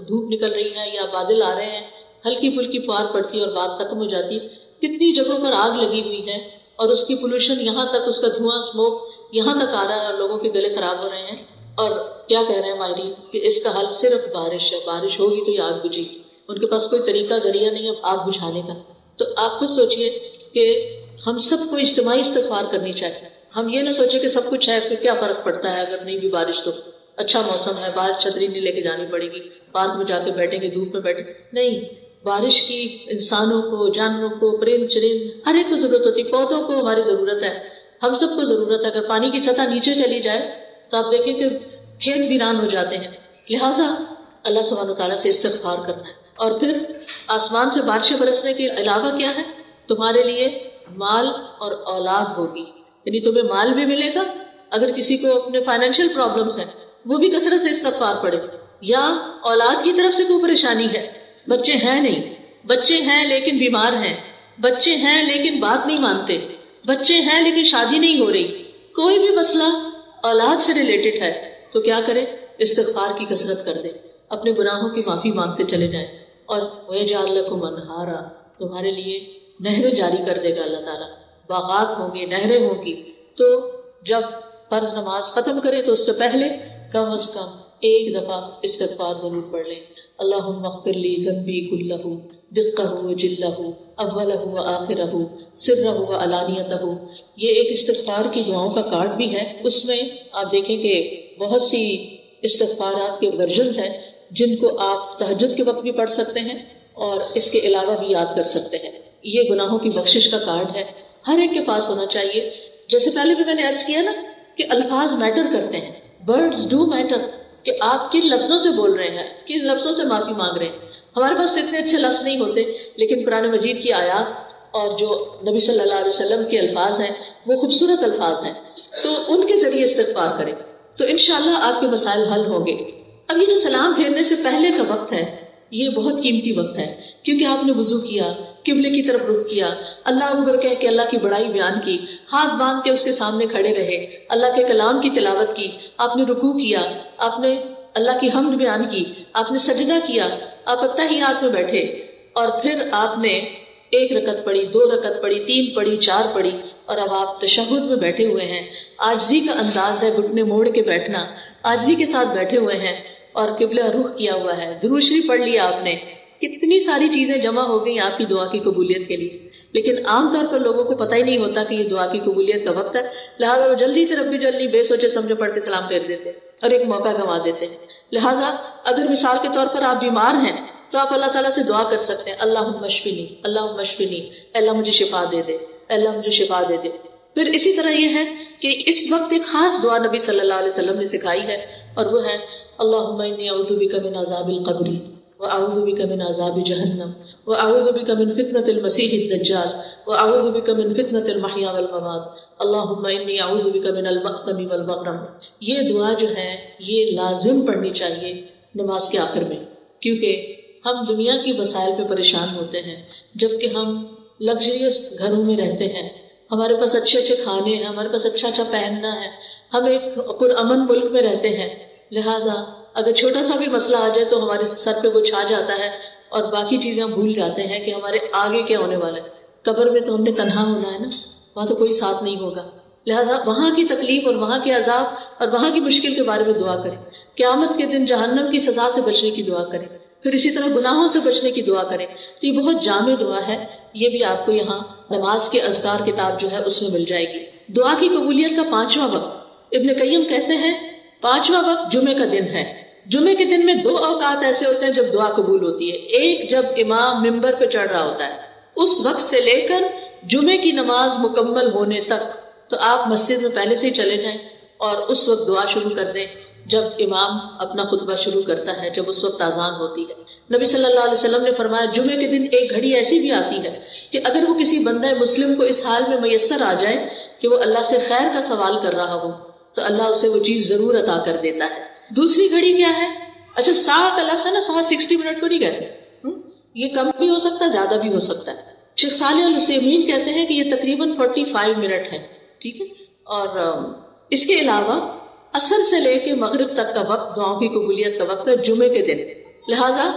دھوپ نکل رہی ہے یا بادل آ رہے ہیں، ہلکی پھلکی پار پڑتی ہے اور بات ختم ہو جاتی ہے. کتنی جگہوں پر آگ لگی ہوئی ہے اور اس کی پولوشن یہاں تک، اس کا دھواں اسموک یہاں تک آ رہا ہے اور لوگوں کے گلے خراب ہو رہے ہیں. اور کیا کہہ رہے ہیں ماہرین کہ اس کا حل صرف بارش ہے. بارش ہوگی تو یہ آگ بجھے گی. ان کے پاس کوئی طریقہ ذریعہ نہیں ہے آگ بجھانے کا. تو آپ خود سوچئے کہ ہم سب کو اجتماعی استغفار کرنی چاہیے. ہم یہ نہ سوچیں کہ سب کچھ ہے کہ کیا فرق پڑتا ہے اگر نہیں بھی بارش تو اچھا موسم ہے، باہر چھتری نہیں لے کے جانی پڑے گی، پارک میں جا کے بیٹھیں گے، دھوپ میں بیٹھیں. نہیں، بارش کی انسانوں کو، جانوروں کو، پرند چرند ہر ایک کو ضرورت ہوتی ہے. پودوں کو ہماری ضرورت ہے، ہم سب کو ضرورت ہے. اگر پانی کی سطح نیچے چلی جائے تو آپ دیکھیں کہ کھیت ویران ہو جاتے ہیں. لہٰذا اللہ سبحانہ وتعالیٰ سے استغفار کرنا ہے. اور پھر آسمان سے بارشیں برسنے کے علاوہ کیا ہے؟ تمہارے لیے مال اور اولاد ہوگی. یعنی تمہیں مال بھی ملے گا. اگر کسی کو اپنے فائنینشیل پرابلمس ہیں وہ بھی کثرت سے استغفار پڑھے. یا اولاد کی طرف سے کوئی پریشانی ہے، بچے ہیں نہیں، بچے ہیں لیکن بیمار ہیں، بچے ہیں لیکن بات نہیں مانتے، بچے ہیں لیکن شادی نہیں ہو رہی، کوئی بھی مسئلہ اولاد سے ریلیٹڈ ہے تو کیا کرے؟ استغفار کی کثرت کر دے، اپنے گناہوں کی معافی مانگتے چلے جائیں. اور وَيَجْعَلْ لَكُمْ أَنْهَارًا، تمہارے لیے نہریں جاری کر دے گا اللہ تعالیٰ. باغات ہوں گے، نہریں ہوں گی. تو جب فرض نماز ختم کریں تو اس سے پہلے کم از کم ایک دفعہ استغفار ضرور پڑھ لیں. اللہم اغفر لی ذنبی کلہ دقہ و جلہ اولہ و آخرہ سرہ و علانیتہ. یہ ایک استغفار کی دعاؤں کا کارڈ بھی ہے. اس میں آپ دیکھیں کہ بہت سی استغفارات کے ورژنز ہیں جن کو آپ تہجد کے وقت بھی پڑھ سکتے ہیں اور اس کے علاوہ بھی یاد کر سکتے ہیں. یہ گناہوں کی بخشش کا کارڈ ہے، ہر ایک کے پاس ہونا چاہیے. جیسے پہلے بھی میں نے عرض کیا نا کہ الفاظ میٹر کرتے ہیں، ورڈز ڈو میٹر، کہ آپ کن لفظوں سے بول رہے ہیں، کن لفظوں سے معافی مانگ رہے ہیں. ہمارے پاس تو اتنے اچھے لفظ نہیں ہوتے، لیکن قرآن مجید کی آیات اور جو نبی صلی اللہ علیہ وسلم کے الفاظ ہیں وہ خوبصورت الفاظ ہیں، تو ان کے ذریعے استغفار کریں تو انشاءاللہ آپ کے مسائل حل ہوں گے. اب یہ جو سلام پھیرنے سے پہلے کا وقت ہے یہ بہت قیمتی وقت ہے، کیونکہ آپ نے وضو کیا، قبلے کی طرف رخ کیا، اللہ اکبر کہہ کے اللہ کی بڑائی بیان کی، ہاتھ باندھ کے اس کے سامنے کھڑے رہے، اللہ کے کلام کی تلاوت کی، آپ نے رکوع کیا، آپ نے اللہ کی حمد بیان کی، آپ نے سجدہ کیا، آپ اتحیات میں بیٹھے، اور پھر آپ نے 1 رکعت پڑھی، 2 رکعت پڑھی، 3 پڑھی، 4 پڑھی، اور اب آپ تشہد میں بیٹھے ہوئے ہیں. عاجزی کا انداز ہے، گھٹنے موڑ کے بیٹھنا، عاجزی کے ساتھ بیٹھے ہوئے ہیں اور قبلہ رخ کیا ہوا ہے، درود شریف پڑھ لیا آپ نے. کتنی ساری چیزیں جمع ہو گئی آپ کی دعا کی قبولیت کے لیے. لیکن عام طور پر لوگوں کو پتہ ہی نہیں ہوتا کہ یہ دعا کی قبولیت کا وقت ہے، لہٰذا وہ جلدی سے ربی جلدی بے سوچے سمجھے پڑھ کے سلام پھیر دیتے اور ایک موقع گنوا دیتے ہیں. لہٰذا اگر مثال کے طور پر آپ بیمار ہیں تو آپ اللہ تعالیٰ سے دعا کر سکتے ہیں، اللہم اشفنی، اللہم اشفنی، اللہ مجھے شفا دے دے، اللہ مجھے شفا دے دے. پھر اسی طرح یہ ہے کہ اس وقت ایک خاص دعا نبی صلی اللہ علیہ وسلم نے سکھائی ہے اور وہ ہے اللہم انی اعوذ بک من عذاب القبر واعوذ بک من عذاب جہنم وأعوذ بك من فتنة المسيح الدجال وأعوذ بك من فتنة المحيا والممات اللهم إني أعوذ بك من المأثم والمغرم. یہ دعا جو ہے یہ لازم پڑھنی چاہیے نماز کے آخر میں، کیونکہ ہم دنیا کی مسائل پہ پریشان ہوتے ہیں جبکہ ہم لگژریس گھروں میں رہتے ہیں، ہمارے پاس اچھے اچھے کھانے ہیں، ہمارے پاس اچھا اچھا پہننا ہے، ہم ایک پرامن ملک میں رہتے ہیں. لہٰذا اگر چھوٹا سا بھی مسئلہ آ جائے تو ہمارے سر پہ وہ چھا جاتا ہے اور باقی چیزیں ہم بھول جاتے ہیں کہ ہمارے آگے کیا ہونے والا ہے. قبر میں تو ہم نے تنہا ہونا ہے نا، وہاں تو کوئی ساتھ نہیں ہوگا. لہٰذا وہاں کی تکلیف اور وہاں کے عذاب اور وہاں کی مشکل کے بارے میں دعا کریں. قیامت کے دن جہنم کی سزا سے بچنے کی دعا کریں، پھر اسی طرح گناہوں سے بچنے کی دعا کریں. تو یہ بہت جامع دعا ہے، یہ بھی آپ کو یہاں نماز کے اذکار کتاب جو ہے اس میں مل جائے گی. دعا کی قبولیت کا 5واں وقت، ابن قیم کہتے ہیں 5واں وقت جمعے کا دن ہے. جمعے کے دن میں 2 اوقات ایسے ہوتے ہیں جب دعا قبول ہوتی ہے. ایک جب امام ممبر پہ چڑھ رہا ہوتا ہے، اس وقت سے لے کر جمعے کی نماز مکمل ہونے تک تو آپ مسجد میں پہلے سے ہی چلے جائیں اور اس وقت دعا شروع کر دیں جب امام اپنا خطبہ شروع کرتا ہے، جب اس وقت اذان ہوتی ہے. نبی صلی اللہ علیہ وسلم نے فرمایا جمعے کے دن ایک گھڑی ایسی بھی آتی ہے کہ اگر وہ کسی بندہ مسلم کو اس حال میں میسر آ جائے کہ وہ اللہ سے خیر کا سوال کر رہا ہو تو اللہ اسے وہ چیز ضرور عطا کر دیتا ہے. دوسری گھڑی کیا ہے؟ اچھا ساعت کا لفظ ہے نا، ساعت 60 منٹ کو نہیں کہتے، یہ کم بھی ہو سکتا ہے زیادہ بھی ہو سکتا ہے. شیخ صالح العثیمین کہتے ہیں کہ یہ تقریباً 45 منٹ ہے، ٹھیک ہے. اور اس کے علاوہ عصر سے لے کے مغرب تک کا وقت دعاؤں کی قبولیت کا وقت ہے جمعے کے دن. لہٰذا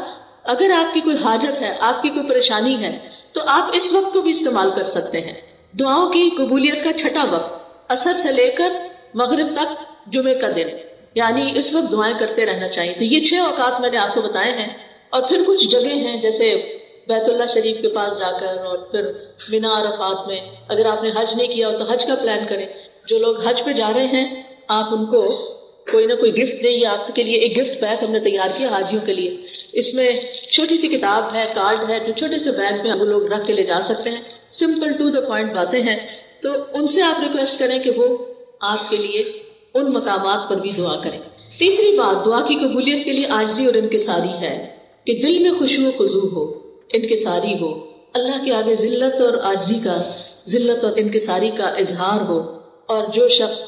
اگر آپ کی کوئی حاجت ہے، آپ کی کوئی پریشانی ہے تو آپ اس وقت کو بھی استعمال کر سکتے ہیں. دعاؤں کی قبولیت کا 6واں وقت عصر سے لے کر مغرب تک جمعے کا دن، یعنی اس وقت دعائیں کرتے رہنا چاہیے. تو یہ 6 اوقات میں نے آپ کو بتائے ہیں. اور پھر کچھ جگہ ہیں جیسے بیت اللہ شریف کے پاس جا کر، اور پھر مینا عرفات میں. اگر آپ نے حج نہیں کیا ہو تو حج کا پلان کریں. جو لوگ حج پہ جا رہے ہیں آپ ان کو کوئی نہ کوئی گفٹ دیں. آپ کے لیے ایک گفٹ بیگ ہم نے تیار کیا حاجیوں کے لیے. اس میں چھوٹی سی کتاب ہے، کارڈ ہے، جو چھوٹے سے بیگ میں وہ لوگ رکھ کے لے جا سکتے ہیں. سمپل ٹو دا پوائنٹ باتیں ہیں. تو ان سے آپ ریکویسٹ کریں کہ وہ آپ کے لیے ان مقامات پر بھی دعا کریں. تیسری بات دعا کی قبولیت کے لیے عاجزی اور انکساری ہے کہ دل میں خشوع و خضوع ہو، انکساری ہو، اللہ کے آگے ذلت اور عاجزی کا، ذلت اور انکساری کا اظہار ہو. اور جو شخص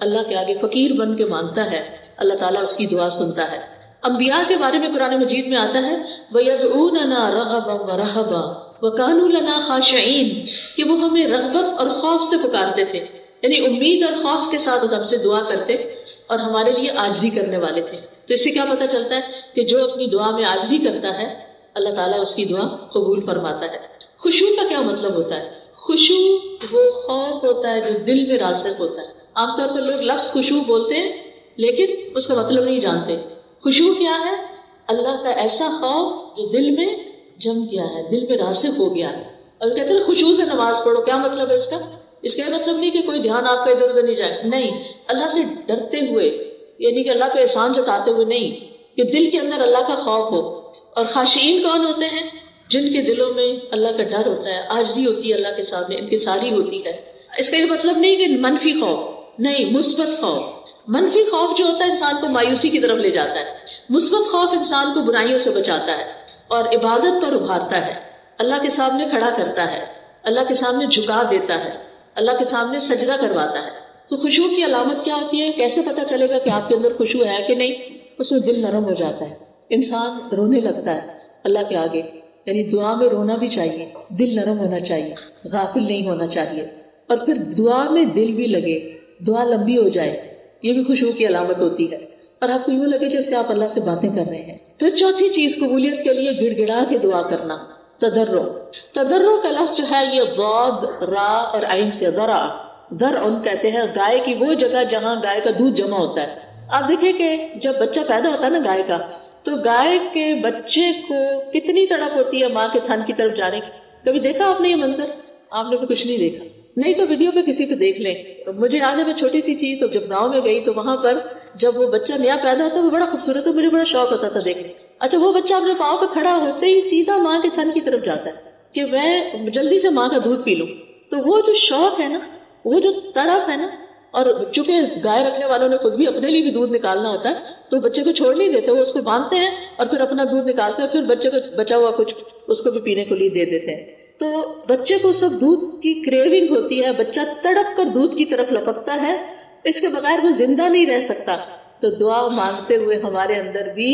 اللہ کے آگے فقیر بن کے مانگتا ہے اللہ تعالیٰ اس کی دعا سنتا ہے. انبیاء کے بارے میں قرآن مجید میں آتا ہے وَيَدْعُونَنَا رَغَبًا وَرَهَبًا وَكَانُوا لَنَا خَاشِعِينَ، کہ وہ ہمیں رغبت اور خوف سے پکارتے تھے، یعنی امید اور خوف کے ساتھ ہم سے دعا کرتے اور ہمارے لیے عاجزی کرنے والے تھے. تو اس سے کیا پتہ چلتا ہے کہ جو اپنی دعا میں عاجزی کرتا ہے اللہ تعالیٰ اس کی دعا قبول فرماتا ہے. خشوع کا کیا مطلب ہوتا ہے؟ خشوع وہ خوف ہوتا ہے جو دل میں راسخ ہوتا ہے. عام طور پر لوگ لفظ خشوع بولتے ہیں لیکن اس کا مطلب نہیں جانتے. خشوع کیا ہے؟ اللہ کا ایسا خوف جو دل میں جم گیا ہے، دل میں راسخ ہو گیا ہے. اور کہتے ہیں خشوع سے نماز پڑھو. کیا مطلب ہے اس کا؟ اس کا یہ مطلب نہیں کہ کوئی دھیان آپ کا ادھر ادھر نہیں جائے، نہیں، اللہ سے ڈرتے ہوئے، یعنی کہ اللہ پہ احسان جتاتے ہوئے نہیں، کہ دل کے اندر اللہ کا خوف ہو. اور خاشعین کون ہوتے ہیں؟ جن کے دلوں میں اللہ کا ڈر ہوتا ہے، عاجزی ہوتی ہے اللہ کے سامنے، انکساری ہوتی ہے. اس کا یہ مطلب نہیں کہ منفی خوف، نہیں، مثبت خوف. منفی خوف جو ہوتا ہے انسان کو مایوسی کی طرف لے جاتا ہے. مثبت خوف انسان کو برائیوں سے بچاتا ہے اور عبادت پر ابھارتا ہے، اللہ کے سامنے کھڑا کرتا ہے، اللہ کے سامنے جھکا دیتا ہے، اللہ کے سامنے سجدہ کرواتا ہے. تو خشوع کی علامت کیا ہوتی ہے؟ کیسے پتہ چلے گا کہ آپ کے اندر خشوع ہے کہ نہیں؟ اس میں دل نرم ہو جاتا ہے، انسان رونے لگتا ہے اللہ کے آگے. یعنی دعا میں رونا بھی چاہیے، دل نرم ہونا چاہیے، غافل نہیں ہونا چاہیے. اور پھر دعا میں دل بھی لگے، دعا لمبی ہو جائے، یہ بھی خشوع کی علامت ہوتی ہے. اور آپ کو یوں لگے جیسے آپ اللہ سے باتیں کر رہے ہیں. پھر چوتھی چیز قبولیت کے لیے گڑ گڑا کے دعا کرنا، تضرع. تضرع کا لفظ جو ہے یہ ضاد، را اور عین سے ذرا، ذرعن کہتے ہیں گائے کی وہ جگہ جہاں گائے کا دودھ جمع ہوتا ہے. آپ دیکھیں کہ جب بچہ پیدا ہوتا ہے نا گائے کا، تو گائے کے بچے کو کتنی تڑپ ہوتی ہے ماں کے تھن کی طرف جانے کی. کبھی دیکھا آپ نے یہ منظر؟ آپ نے بھی کچھ نہیں دیکھا، نہیں تو ویڈیو پہ کسی پہ دیکھ لیں. مجھے یاد ہے میں چھوٹی سی تھی تو جب گاؤں میں گئی تو وہاں پر جب وہ بچہ نیا پیدا ہوتا ہے وہ بڑا خوبصورت ہے، مجھے بڑا شوق ہوتا تھا دیکھنے. اچھا وہ بچہ اپنے پاؤں پہ کھڑا ہوتے ہی سیدھا ماں کے تھن کی طرف جاتا ہے کہ میں جلدی سے ماں کا دودھ پی لوں. تو وہ جو شوق ہے نا، وہ جو تڑپ ہے نا، اور چونکہ گائے رکھنے والوں نے خود بھی اپنے لیے بھی دودھ نکالنا ہوتا ہے تو بچے کو چھوڑ نہیں دیتے، وہ اس کو باندھتے ہیں اور پھر اپنا دودھ نکالتے ہیں، پھر بچے کو بچا ہوا کچھ اس کو بھی پینے کو لیے دے دیتے ہیں. تو بچے کو سب دودھ کی کریونگ ہوتی ہے، بچہ تڑپ کر دودھ کی طرف لپکتا ہے، اس کے بغیر وہ زندہ نہیں رہ سکتا. تو دعا مانگتے ہوئے ہمارے اندر بھی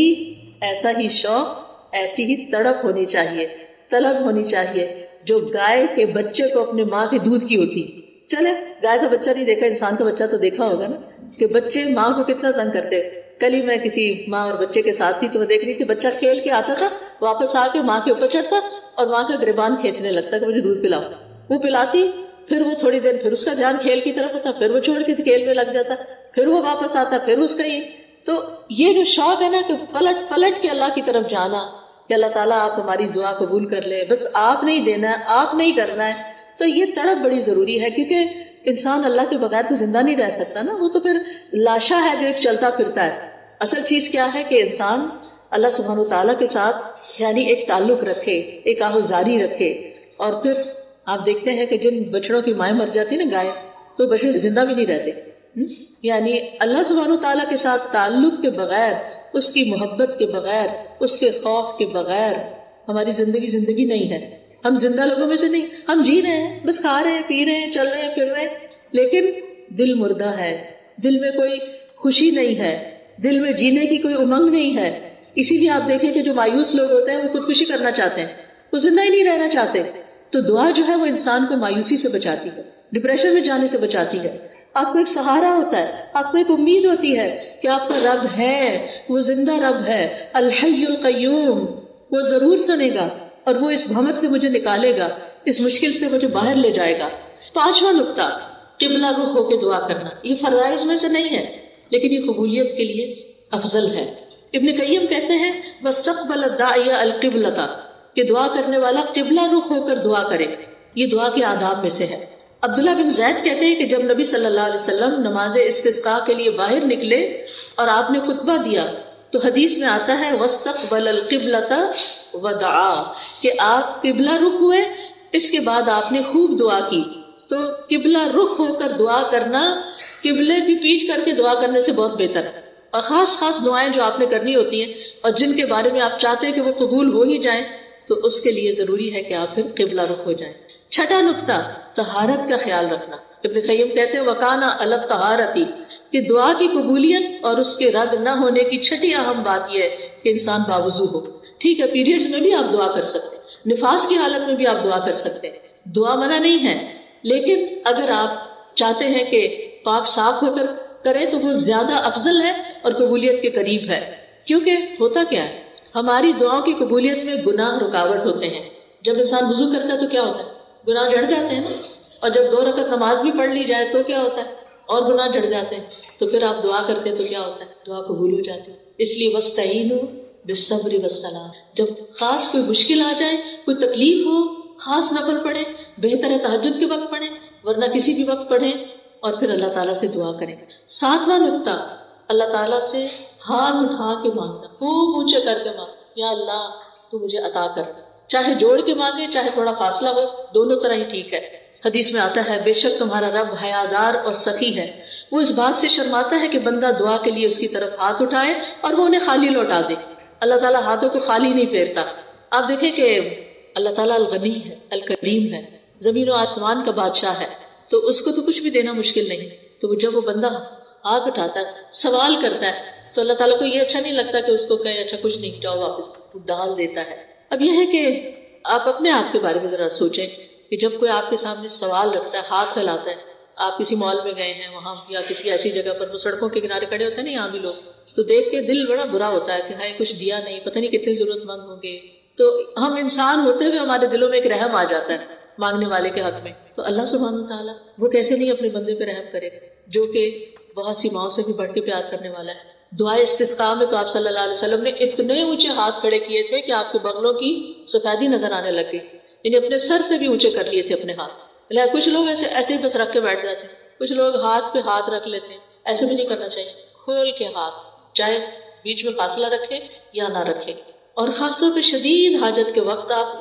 ایسا ہی شوق، ایسی ہی تڑپ ہونی چاہیے، طلب ہونی چاہیے جو گائے کے بچے کو اپنے ماں کے دودھ کی ہوتی. چلے گائے کا بچہ نہیں دیکھا، انسان کا بچہ تو دیکھا ہوگا نا کہ بچے ماں کو کتنا تنگ کرتے. کل ہی میں کسی ماں اور بچے کے ساتھ تھی تو میں دیکھ رہی تھی، بچہ کھیل کے آتا تھا، واپس آ کے ماں کے اوپر چڑھتا اور ماں کا گریبان کھینچنے لگتا کہ مجھے دودھ پلاؤ. وہ پلاتی، پھر وہ تھوڑی دیر پھر اس کا دھیان کھیل کی طرف ہوتا، پھر وہ چھوڑ کے کھیل میں لگ جاتا، پھر وہ واپس آتا، پھر اس کا یہ. تو یہ جو شوق ہے نا کہ پلٹ پلٹ کے اللہ کی طرف جانا کہ اللہ تعالیٰ آپ ہماری دعا قبول کر لیں، بس آپ نہیں دینا ہے، آپ نہیں کرنا ہے. تو یہ تڑپ بڑی ضروری ہے، کیونکہ انسان اللہ کے بغیر تو زندہ نہیں رہ سکتا نا، وہ تو پھر لاشا ہے جو ایک چلتا پھرتا ہے. اصل چیز کیا ہے کہ انسان اللہ سبحانہ وتعالیٰ کے ساتھ یعنی ایک تعلق رکھے، ایک آہوزاری رکھے. اور پھر آپ دیکھتے ہیں کہ جن بچڑوں کی مائیں مر جاتی نا گائے، تو بچڑے زندہ بھی نہیں رہتے. یعنی اللہ سبحانہ وتعالیٰ کے ساتھ تعلق کے بغیر، اس کی محبت کے بغیر، اس کے خوف کے بغیر ہماری زندگی نہیں ہے. ہم زندہ لوگوں میں سے نہیں، ہم جی رہے ہیں، بس کھا رہے ہیں، پی رہے ہیں، چل رہے ہیں، پھر رہے ہیں، لیکن دل مردہ ہے، دل میں کوئی خوشی نہیں ہے، دل میں جینے کی کوئی امنگ نہیں ہے. اسی لیے آپ دیکھیں کہ جو مایوس لوگ ہوتے ہیں وہ خودکشی کرنا چاہتے ہیں، وہ زندہ ہی نہیں رہنا چاہتے. تو دعا جو ہے وہ انسان کو مایوسی سے بچاتی ہے، ڈپریشن میں جانے سے بچاتی ہے. آپ کو ایک سہارا ہوتا ہے، آپ کو ایک امید ہوتی ہے کہ آپ کا رب ہے، وہ زندہ رب ہے، الحی القیوم، وہ ضرور سنے گا اور وہ اس بھمر سے مجھے نکالے گا، اس مشکل سے مجھے باہر لے جائے گا. 5واں نقطہ، قبلہ رخ ہو کے دعا کرنا. یہ فرائض میں سے نہیں ہے لیکن یہ قبولیت کے لیے افضل ہے. ابن قیم کہتے ہیں واستقبل الداعی القبلۃ، کہ دعا کرنے والا قبلہ رخ ہو کر دعا کرے. یہ دعا کے آداب میں سے ہے. عبداللہ بن زید کہتے ہیں کہ جب نبی صلی اللہ علیہ وسلم نماز استسقاء کے لیے باہر نکلے اور آپ نے خطبہ دیا تو حدیث میں آتا ہے واستقبل القبلۃ ودعا، کہ آپ قبلہ رخ ہوئے، اس کے بعد آپ نے خوب دعا کی. تو قبلہ رخ ہو کر دعا کرنا قبلے کی پیٹھ کر کے دعا کرنے سے بہت بہتر ہے. اور خاص دعائیں جو آپ نے کرنی ہوتی ہیں اور جن کے بارے میں آپ چاہتے ہیں کہ وہ قبول ہو ہی جائیں، تو اس کے لیے ضروری ہے کہ آپ پھر قبلہ رخ ہو جائیں. 6واں نقطہ، طہارت کا خیال رکھنا. ابن قیم کہتے ہیں وکانا علی الطہارۃ، کہ دعا کی قبولیت اور اس کے رد نہ ہونے کی 6 اہم بات یہ ہے کہ انسان باوضو ہو. ٹھیک ہے، پیریڈز میں بھی آپ دعا کر سکتے ہیں، نفاس کی حالت میں بھی آپ دعا کر سکتے ہیں، دعا منع نہیں ہے. لیکن اگر آپ چاہتے ہیں کہ پاک صاف ہو کر کریں تو وہ زیادہ افضل ہے اور قبولیت کے قریب ہے. کیونکہ ہوتا کیا ہے، ہماری دعاؤں کی قبولیت میں گناہ رکاوٹ ہوتے ہیں. جب انسان وضو کرتا ہے تو کیا ہوتا ہے، گناہ جڑ جاتے ہیں نا. اور جب 2 رکعت نماز بھی پڑھ لی جائے تو کیا ہوتا ہے، اور گناہ جڑ جاتے ہیں. تو پھر آپ دعا کرتے ہیں تو کیا ہوتا ہے، دعا قبول ہو جاتی ہے. اس لیے وَاسْتَعِینُوا بِالصَّبْرِ وَالصَّلَاةِ، جب خاص کوئی مشکل آ جائے، کوئی تکلیف ہو، خاص نفل پڑھیں، بہتر ہے تہجد کے وقت پڑھیں ورنہ کسی بھی وقت پڑھیں، اور پھر اللہ تعالیٰ سے دعا کریں. 7واں نقطہ، اللہ تعالیٰ سے ہاتھ اٹھا کے مانگنا، خوب اونچے کر کے مانگنا، یا اللہ تو مجھے عطا کر. چاہے جوڑ کے مانگے، چاہے تھوڑا فاصلہ ہو، دونوں طرح ہی ٹھیک ہے. حدیث میں آتا ہے بے شک تمہارا رب حیادار اور سخی ہے، وہ اس بات سے شرماتا ہے کہ بندہ دعا کے لیے اس کی طرف ہاتھ اٹھائے اور وہ انہیں خالی لوٹا دے. اللہ تعالیٰ ہاتھوں کو خالی نہیں پھیرتا. آپ دیکھیں کہ اللہ تعالیٰ الغنی ہے، الکریم ہے، زمین و آسمان کا بادشاہ ہے، تو اس کو تو کچھ بھی دینا مشکل نہیں. تو جب وہ بندہ ہاتھ اٹھاتا ہے، سوال کرتا ہے، تو اللہ تعالیٰ کو یہ اچھا نہیں لگتا کہ اس کو کہے اچھا کچھ نہیں، جاؤ واپس، وہ ڈال دیتا ہے. اب یہ ہے کہ آپ اپنے آپ کے بارے میں ذرا سوچیں کہ جب کوئی آپ کے سامنے سوال رکھتا ہے، ہاتھ پھیلاتا ہے، آپ کسی مال میں گئے ہیں وہاں یا کسی ایسی جگہ پر، وہ سڑکوں کے کنارے کھڑے ہوتے ہیں نا یہاں بھی لوگ، تو دیکھ کے دل بڑا برا ہوتا ہے کہ ہائے کچھ دیا نہیں، پتہ نہیں کتنے ضرورت مند ہوں گے. تو ہم انسان ہوتے ہوئے ہمارے دلوں میں ایک رحم آ جاتا ہے مانگنے والے کے حق میں. تو اللہ سبحانہ وتعالیٰ وہ کیسے نہیں اپنے بندے پہ رحم کرے جو کہ بہت سی ماؤں سے بھی بڑھ کے پیار کرنے والا ہے. دعائے استسقاء میں تو آپ صلی اللہ علیہ وسلم نے اتنے اونچے ہاتھ کھڑے کیے تھے کہ آپ کے بغلوں کی سفیدی نظر آنے لگ گئی، یعنی اپنے سر سے بھی اونچے کر لیے تھے اپنے ہاتھ. کچھ لوگ ایسے ہی بس رکھ کے بیٹھ جاتے ہیں، کچھ لوگ ہاتھ پہ ہاتھ رکھ لیتے ہیں. ایسے بھی نہیں کرنا چاہیے، کھول کے ہاتھ، چاہے بیچ میں فاصلہ رکھے یا نہ رکھے. اور خاص طور پہ شدید حاجت کے وقت آپ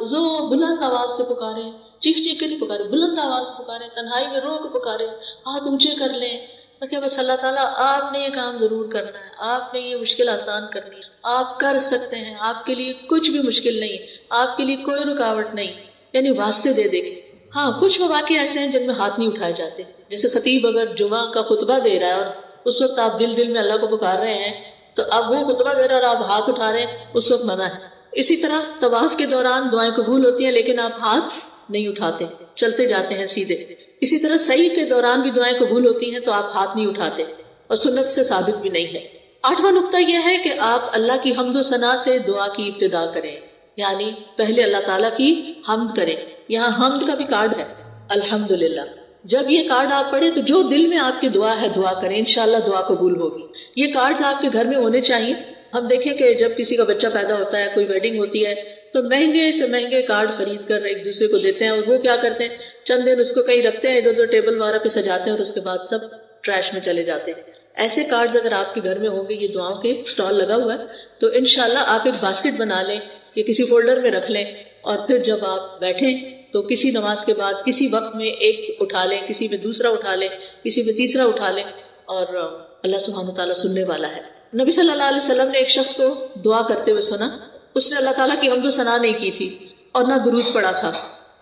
بلند آواز سے پکاریں، چیخ چیخ کے نہیں پکارے، بلند آواز سے پکاریں، تنہائی میں رو کے پکاریں، ہاتھ اونچے کر لیں. اور کہ بس اللہ تعالیٰ آپ نے یہ کام ضرور کرنا ہے، آپ نے یہ مشکل آسان کرنی ہے، آپ کر سکتے ہیں، آپ کے لیے کچھ بھی مشکل نہیں ہے، آپ کے لیے کوئی رکاوٹ نہیں، یعنی واسطے دے دے کے۔ ہاں کچھ مواقع ایسے ہیں جن میں ہاتھ نہیں اٹھائے جاتے، جیسے خطیب اگر جمعہ کا خطبہ دے رہا ہے اور اس وقت آپ دل دل میں اللہ کو پکار رہے ہیں، تو اب وہ خطبہ دے رہا ہے اور آپ ہاتھ اٹھا رہے ہیں، اس وقت منع ہے۔ اسی طرح طواف کے دوران دعائیں قبول ہوتی ہیں لیکن آپ ہاتھ نہیں اٹھاتے، چلتے جاتے ہیں سیدھے۔ اسی طرح سعی کے دوران بھی دعائیں قبول ہوتی ہیں تو آپ ہاتھ نہیں اٹھاتے، اور سنت سے ثابت بھی نہیں ہے۔ 8واں نقطہ یہ ہے کہ آپ اللہ کی حمد و ثنا سے دعا کی ابتدا کریں، یعنی پہلے اللہ تعالیٰ کی حمد کریں۔ یہاں حمد کا بھی کارڈ ہے، الحمدللہ۔ جب یہ کارڈ آپ پڑھیں تو جو دل میں آپ کی دعا ہے دعا کریں، انشاءاللہ دعا قبول ہوگی۔ یہ کارڈز آپ کے گھر میں ہونے چاہیے۔ ہم دیکھیں کہ جب کسی کا بچہ پیدا ہوتا ہے، کوئی ویڈنگ ہوتی ہے، تو مہنگے سے مہنگے کارڈ خرید کر ایک دوسرے کو دیتے ہیں، اور وہ کیا کرتے ہیں، چند دن اس کو کہیں رکھتے ہیں، ادھر ادھر ٹیبل وغیرہ پہ سجاتے ہیں، اور اس کے بعد سب ٹریش میں چلے جاتے ہیں۔ ایسے کارڈز اگر آپ کے گھر میں ہوں گے، یہ دعاؤں کے سٹال لگا ہوا ہے، تو انشاءاللہ آپ ایک باسکٹ بنا لیں یا کسی فولڈر میں رکھ لیں، اور پھر جب آپ بیٹھیں تو کسی نماز کے بعد کسی وقت میں ایک اٹھا لیں، کسی میں دوسرا اٹھا لیں، کسی میں تیسرا اٹھا لیں، اور اللہ سبحانہ وتعالیٰ سننے والا ہے۔ نبی صلی اللہ علیہ وسلم نے ایک شخص کو دعا کرتے ہوئے سنا، اس نے اللہ تعالیٰ کی حمد و ثنا نہیں کی تھی اور نہ درود پڑھا تھا۔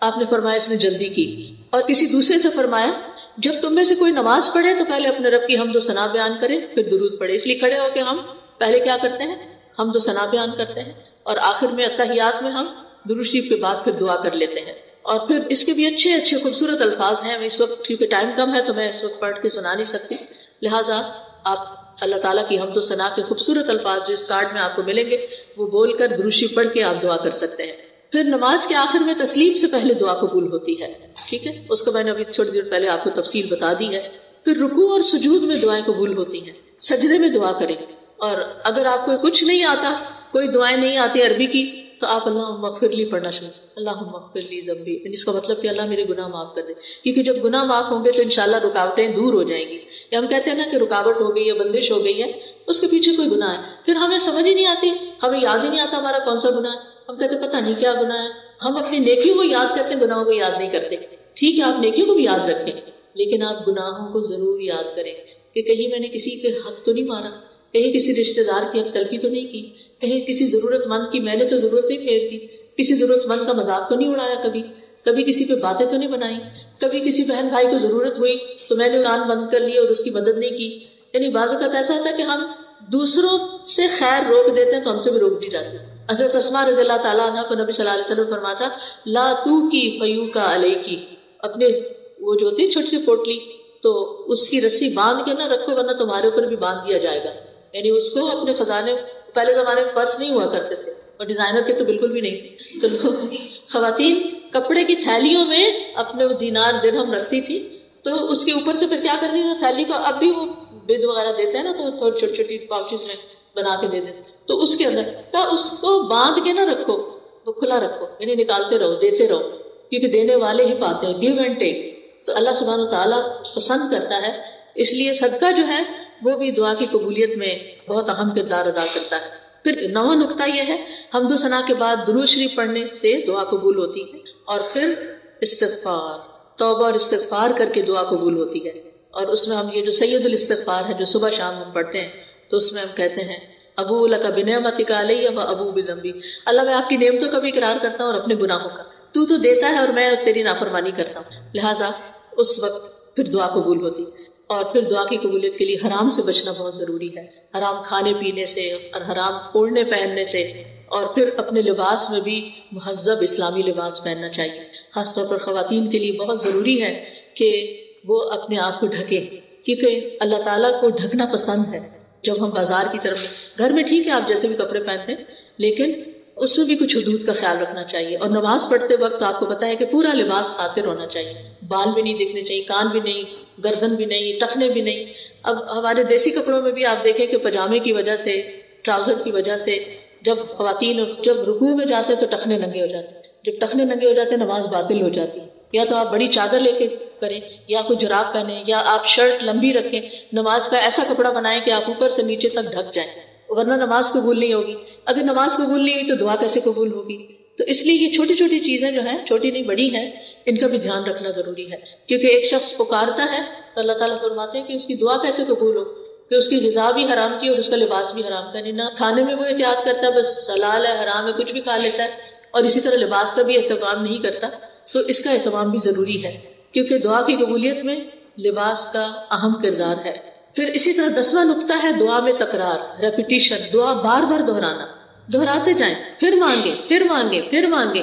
آپ نے فرمایا اس نے جلدی کی، اور کسی دوسرے سے فرمایا جب تم میں سے کوئی نماز پڑھے تو پہلے اپنے رب کی حمد و ثنا بیان کرے پھر درود پڑھے۔ اس لیے کھڑے ہو کے ہم پہلے کیا کرتے ہیں، حمد و ثنا بیان کرتے ہیں، اور آخر میں اتحیات میں ہم درود شریف کے بعد پھر دعا کر لیتے ہیں۔ اور پھر اس کے بھی اچھے اچھے خوبصورت الفاظ ہیں، اس وقت کیونکہ ٹائم کم ہے تو میں اس وقت پڑھ کے سنا نہیں سکتی، لہٰذا آپ اللہ تعالیٰ کی حمد و ثنا کے خوبصورت الفاظ جو اس کارڈ میں آپ کو ملیں گے وہ بول کر درود شریف پڑھ کے آپ دعا کر سکتے ہیں۔ پھر نماز کے آخر میں تسلیم سے پہلے دعا قبول ہوتی ہے، ٹھیک ہے، اس کو میں نے ابھی تھوڑی دیر پہلے آپ کو تفصیل بتا دی ہے۔ پھر رکوع اور سجود میں دعائیں قبول ہوتی ہیں، سجدے میں دعا کریں، اور اگر آپ کو کچھ نہیں آتا، کوئی دعائیں نہیں آتی عربی کی، تو آپ اللہم اغفر لی پڑھنا شروع، اللہم اغفر لی ذنبی، اس کا مطلب کہ اللہ میرے گناہ معاف کر دے، کیونکہ جب گناہ معاف ہوں گے تو انشاءاللہ رکاوٹیں دور ہو جائیں گی۔ یا ہم کہتے ہیں نا کہ رکاوٹ ہو گئی یا بندش ہو گئی ہے، اس کے پیچھے کوئی گناہ ہے، پھر ہمیں سمجھ ہی نہیں آتی، ہمیں یاد ہی نہیں آتا ہمارا کون سا گناہ ہے، ہم کہتے ہیں پتہ نہیں کیا گناہ ہے۔ ہم اپنی نیکیوں کو یاد کرتے ہیں، گناہوں کو یاد نہیں کرتے۔ ٹھیک ہے آپ نیکیوں کو بھی یاد رکھیں، لیکن آپ گناہوں کو ضرور یاد کریں کہ کہیں میں نے کسی کے حق تو نہیں مارا، کہیں کسی رشتہ دار کی حق تلفی تو نہیں کی، کہیں کسی ضرورت مند کی میں نے تو ضرورت نہیں پھیر دی، کسی ضرورت مند کا مذاق تو نہیں اڑایا، کبھی کسی پہ باتیں تو نہیں بنائی، کبھی کسی بہن بھائی کو ضرورت ہوئی تو میں نے کان بند کر لیا اور اس کی مدد نہیں کی۔ یعنی بعض اوقات ایسا ہوتا ہے کہ ہم دوسروں سے خیر روک دیتے ہیں تو ہم سے بھی روک دی جاتی ہے۔ حضرت اسماء رضی اللہ تعالیٰ عنہ کو نبی صلی اللہ علیہ وسلم فرماتا لا تو کی فیو کا علیہ کی، اپنے وہ جو ہوتی ہے چھوٹی سی پوٹلی، تو اس کی رسی باندھ کے نہ رکھو ورنہ تمہارے اوپر بھی باندھ دیا جائے گا۔ یعنی اس کو اپنے خزانے، پہلے زمانے میں پرس نہیں ہوا کرتے تھے اور ڈیزائنر کے تو بالکل بھی نہیں تھے، تو لوگ خواتین کپڑے کی تھیلیوں میں اپنے وہ دینار درہم رکھتی تھی، تو اس کے اوپر سے پھر کیا کرتی تھی تھیلی کو، اب بھی وہ بید وغیرہ دیتے ہیں نا تو تھوڑی چھوٹی چھوٹی پاؤچز میں بنا کے دے دیتے، تو اس کے اندر کا اس کو باندھ کے نہ رکھو، تو کھلا رکھو، یعنی نکالتے رہو، دیتے رہو، کیونکہ دینے والے ہی پاتے ہیں، گیو اینڈ ٹیک، تو اللہ سبحانہ وتعالیٰ پسند کرتا ہے۔ اس لیے صدقہ جو ہے وہ بھی دعا کی قبولیت میں بہت اہم کردار ادا کرتا ہے۔ پھر 9واں نقطہ یہ ہے حمد و ثنا کے بعد درود شریف پڑھنے سے دعا قبول ہوتی ہے، اور پھر استغفار، توبہ اور استغفار کر کے دعا قبول ہوتی ہے۔ اور اس میں ہم یہ جو سید الاستغفار ہے جو صبح شام ہم پڑھتے ہیں، تو اس میں ہم کہتے ہیں ابو لک بنعمتک علی و ابو بذنبی، اللہ میں آپ کی نعمتوں کا بھی اقرار کرتا ہوں اور اپنے گناہوں کا، تو دیتا ہے اور میں تیری نافرمانی کرتا ہوں، لہٰذا اس وقت پھر دعا قبول ہوتی۔ اور پھر دعا کی قبولیت کے لیے حرام سے بچنا بہت ضروری ہے، حرام کھانے پینے سے اور حرام اوڑھنے پہننے سے، اور پھر اپنے لباس میں بھی مہذب اسلامی لباس پہننا چاہیے۔ خاص طور پر خواتین کے لیے بہت ضروری ہے کہ وہ اپنے آپ کو ڈھکیں، کیونکہ اللہ تعالیٰ کو ڈھکنا پسند ہے۔ جب ہم بازار کی طرف، گھر میں ٹھیک ہے آپ جیسے بھی کپڑے پہنتے ہیں، لیکن اس میں بھی کچھ حدود کا خیال رکھنا چاہیے۔ اور نماز پڑھتے وقت آپ کو پتہ ہے کہ پورا لباس ساتر ہونا چاہیے، بال بھی نہیں دکھنے چاہیے، کان بھی نہیں، گردن بھی نہیں، ٹخنے بھی نہیں۔ اب ہمارے دیسی کپڑوں میں بھی آپ دیکھیں کہ پاجامے کی وجہ سے، ٹراؤزر کی وجہ سے، جب خواتین جب رکوع میں جاتے ہیں تو ٹخنے ننگے ہو جاتے ہیں، جب ٹخنے ننگے ہو جاتے ہیں نماز باطل ہو جاتی ہے۔ یا تو آپ بڑی چادر لے کے کریں، یا کوئی جراب پہنیں، یا آپ شرٹ لمبی رکھیں، نماز کا ایسا کپڑا بنائیں کہ آپ اوپر سے نیچے تک ڈھک جائیں، ورنہ نماز قبول نہیں ہوگی۔ اگر نماز قبول نہیں ہوئی تو دعا کیسے قبول ہوگی؟ تو اس لیے یہ چھوٹی چھوٹی چیزیں جو ہیں، چھوٹی نہیں بڑی ہیں، ان کا بھی دھیان رکھنا ضروری ہے، کیونکہ ایک شخص پکارتا ہے تو اللہ تعالیٰ فرماتے ہیں کہ اس کی دعا کیسے قبول ہو، کہ اس کی غذا بھی حرام کی اور اس کا لباس بھی حرام کا، نہ کھانے میں وہ احتیاط کرتا ہے، بس حلال ہے حرام ہے کچھ بھی کھا لیتا ہے، اور اسی طرح لباس کا بھی اہتمام نہیں کرتا، تو اس کا اہتمام بھی ضروری ہے، کیونکہ دعا کی قبولیت میں لباس کا اہم کردار ہے۔ پھر اسی طرح 10واں نقطہ ہے دعا میں تکرار، ریپیٹیشن، دعا بار بار دہرانا، دہراتے جائیں، پھر مانگیں پھر مانگیں پھر مانگیں،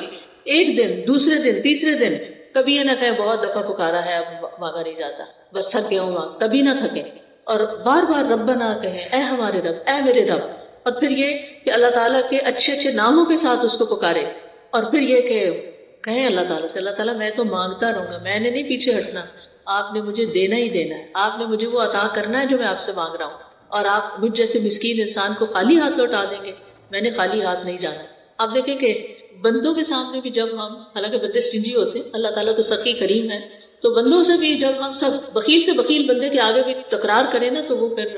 ایک دن دوسرے دن تیسرے دن، کبھی یہ نہ کہیں بہت دفعہ پکارا ہے اب مانگا نہیں جاتا بس تھک گیا ہوں مانگ، کبھی نہ تھکیں، اور بار بار ربنا کہیں، اے ہمارے رب اے میرے رب، اور پھر یہ کہ اللہ تعالیٰ کے اچھے اچھے ناموں کے ساتھ اس کو پکارے، اور پھر یہ کہ کہیں اللہ تعالیٰ سے، اللہ تعالیٰ میں تو مانگتا رہوں گا، میں نے نہیں پیچھے ہٹنا، آپ نے مجھے دینا ہی دینا ہے، آپ نے مجھے وہ عطا کرنا ہے جو میں آپ سے مانگ رہا ہوں، اور آپ مجھ جیسے مسکین انسان کو خالی ہاتھ لوٹا دیں گے، میں نے خالی ہاتھ نہیں جانا۔ آپ دیکھیں کہ بندوں کے سامنے بھی جب ہم، حالانکہ بندے سٹنجی ہوتے ہیں، اللہ تعالیٰ تو سخی کریم ہے، تو بندوں سے بھی جب ہم سب بخیل سے بخیل بندے کے آگے بھی تکرار کریں نا تو وہ پھر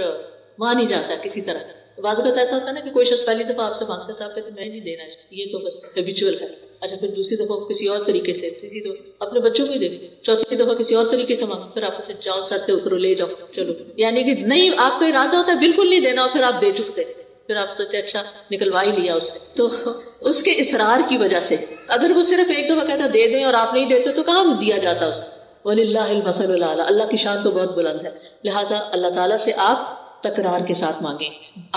مان ہی جاتا ہے کسی طرح۔ بعض اوقات ایسا ہوتا ہے نا کہ کوئی شخص پہلی دفعہ آپ سے مانگتا تھا، آپ کہتے میں نہیں دینا، یہ تو بس ہیبیچول ہے، اچھا پھر دوسری دفعہ کسی اور طریقے سے، تیسری دفعہ اپنے بچوں کو ہی دے دیں، چوتھی دفعہ کسی اور طریقے سے مانگو، پھر آپ کہتے جاؤ سر سے اترو لے جاؤ چلو، یعنی کہ نہیں آپ کا ارادہ ہوتا ہے بالکل نہیں دینا، اور پھر آپ دے چکتے، پھر آپ سوچتے اچھا نکلوا ہی لیا اس نے، تو اس کے اصرار کی وجہ سے اگر وہ صرف ایک دفعہ کہتا دے دیں اور آپ نہیں دیتے تو کہاں دیا جاتا اس کو۔ وَلِلَّهِ الْمَثَلُ الْأَعْلَىٰ، اللہ کی شان تو بہت بلند ہے، لہٰذا اللہ تعالیٰ سے آپ تکرار کے ساتھ مانگیں،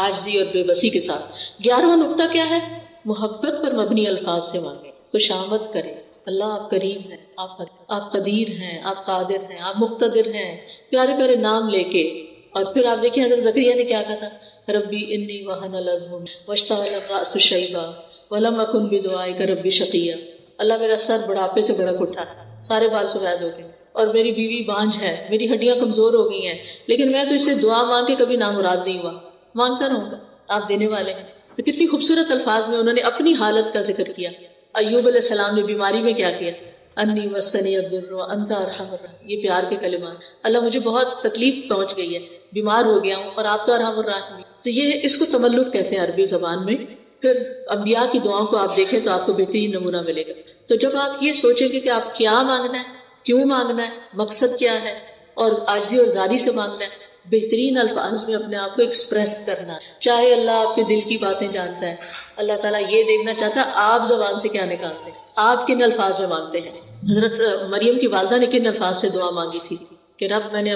عاجزی اور بے بسی کے ساتھ۔ 11واں نقطہ کیا ہے؟ محبت پر مبنی الفاظ سے مانگیں، خوشامد کریں، اللہ آپ کریم ہیں، آپ قدیر ہیں، آپ قادر ہیں، آپ مقتدر ہیں، پیارے پیارے نام لے کے، اور پھر آپ دیکھیں حضرت زکریا نے کیا کہا تھا، ربی انی وہن العظم واشتعل الرأس شیبا ولم اکن بدعائک ربی شقیا، اللہ میرا سر بڑھاپے سے بڑک اٹھا، سارے بال سفید ہو گئے، اور میری بیوی بانجھ ہے، میری ہڈیاں کمزور ہو گئی ہیں، لیکن میں تو اس سے دعا مانگ کے کبھی نامراد نہیں ہوا، مانگتا رہوں گا، آپ دینے والے ہیں۔ تو کتنی خوبصورت الفاظ میں انہوں نے اپنی حالت کا ذکر کیا۔ ایوب علیہ السلام نے بیماری میں کیا کیا، انی مسنی الضر وانت ارحم الراحمین، یہ پیار کے کلمات، اللہ مجھے بہت تکلیف پہنچ گئی ہے، بیمار ہو گیا ہوں اور آپ تو ارحم الراحمین، تو یہ اس کو تملک کہتے ہیں عربی زبان میں۔ پھر انبیاء کی دعاؤں کو آپ دیکھیں تو آپ کو بہترین نمونہ ملے گا۔ تو جب آپ یہ سوچیں گے کہ آپ کیا مانگنا ہے، کیوں مانگنا ہے، مقصد کیا ہے، اور عاجزی اور زاری سے مانگنا ہے، بہترین الفاظ میں اپنے آپ کو ایکسپریس کرنا ہے، چاہے اللہ آپ کے دل کی باتیں جانتا ہے، اللہ تعالیٰ یہ دیکھنا چاہتا ہے آپ زبان سے کیا نکالتے ہیں، آپ کن الفاظ میں مانگتے ہیں۔ حضرت مریم کی والدہ نے کن الفاظ سے دعا مانگی تھی کہ رب میں نے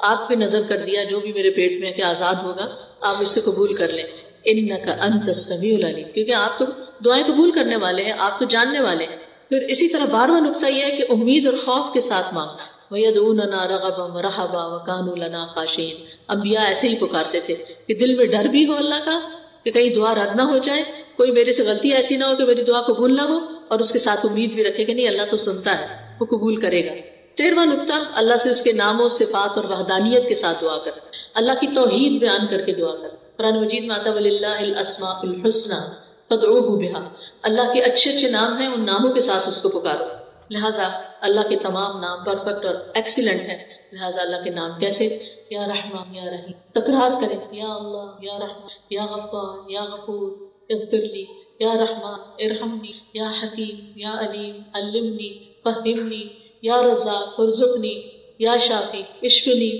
آپ کی نظر کر دیا، جو بھی میرے پیٹ میں ہے کہ آزاد ہوگا آپ مجھ سے قبول کر لیں، انک انت السمیع العلیم، کیونکہ آپ تو دعائیں قبول کرنے والے ہیں، آپ تو جاننے والے ہیں۔ پھر اسی طرح 12واں نقطہ یہ ہے کہ امید اور خوف کے ساتھ مانگنا، وَيَدْعُونَنَا رَغَبًا وَرَهَبًا وَكَانُوا لَنَا خَاشِعِينَ، انبیاء ایسے ہی پکارتے تھے کہ دل میں ڈر بھی ہو اللہ کا کہ کہیں دعا رد نہ ہو جائے، کوئی میرے سے غلطی ایسی نہ ہو کہ میری دعا قبول نہ ہو، اور اس کے ساتھ امید بھی رکھے کہ نہیں اللہ تو سنتا ہے، وہ قبول کرے گا۔ 13واں نقطہ اللہ سے اس کے ناموں صفات اور وحدانیت کے ساتھ دعا کر، اللہ کی توحید بیان کر کے دعا کر۔ قرآن مجید میں آتا ہے وَلِلَّهِ الْأَسْمَاءُ الْحُسْنَىٰ فَادْعُوهُ بِهَا، اللہ کے اچھے اچھے نام ہیں، ان ناموں کے ساتھ اس کو پکارو۔ لہٰذا اللہ کے تمام نام پرفیکٹ اور ایکسیلنٹ ہیں، لہٰذا اللہ کے نام کیسے، یا رحمان یا رحیم، تکرار کریں، یا اللہ یا رحمان یا غفار یا غفور اغفر لی، یا رحمان ارحمنی، یا حکیم یا علیم علمنی فہمنی، یا رزاق ارزقنی، یا شافی اشفنی،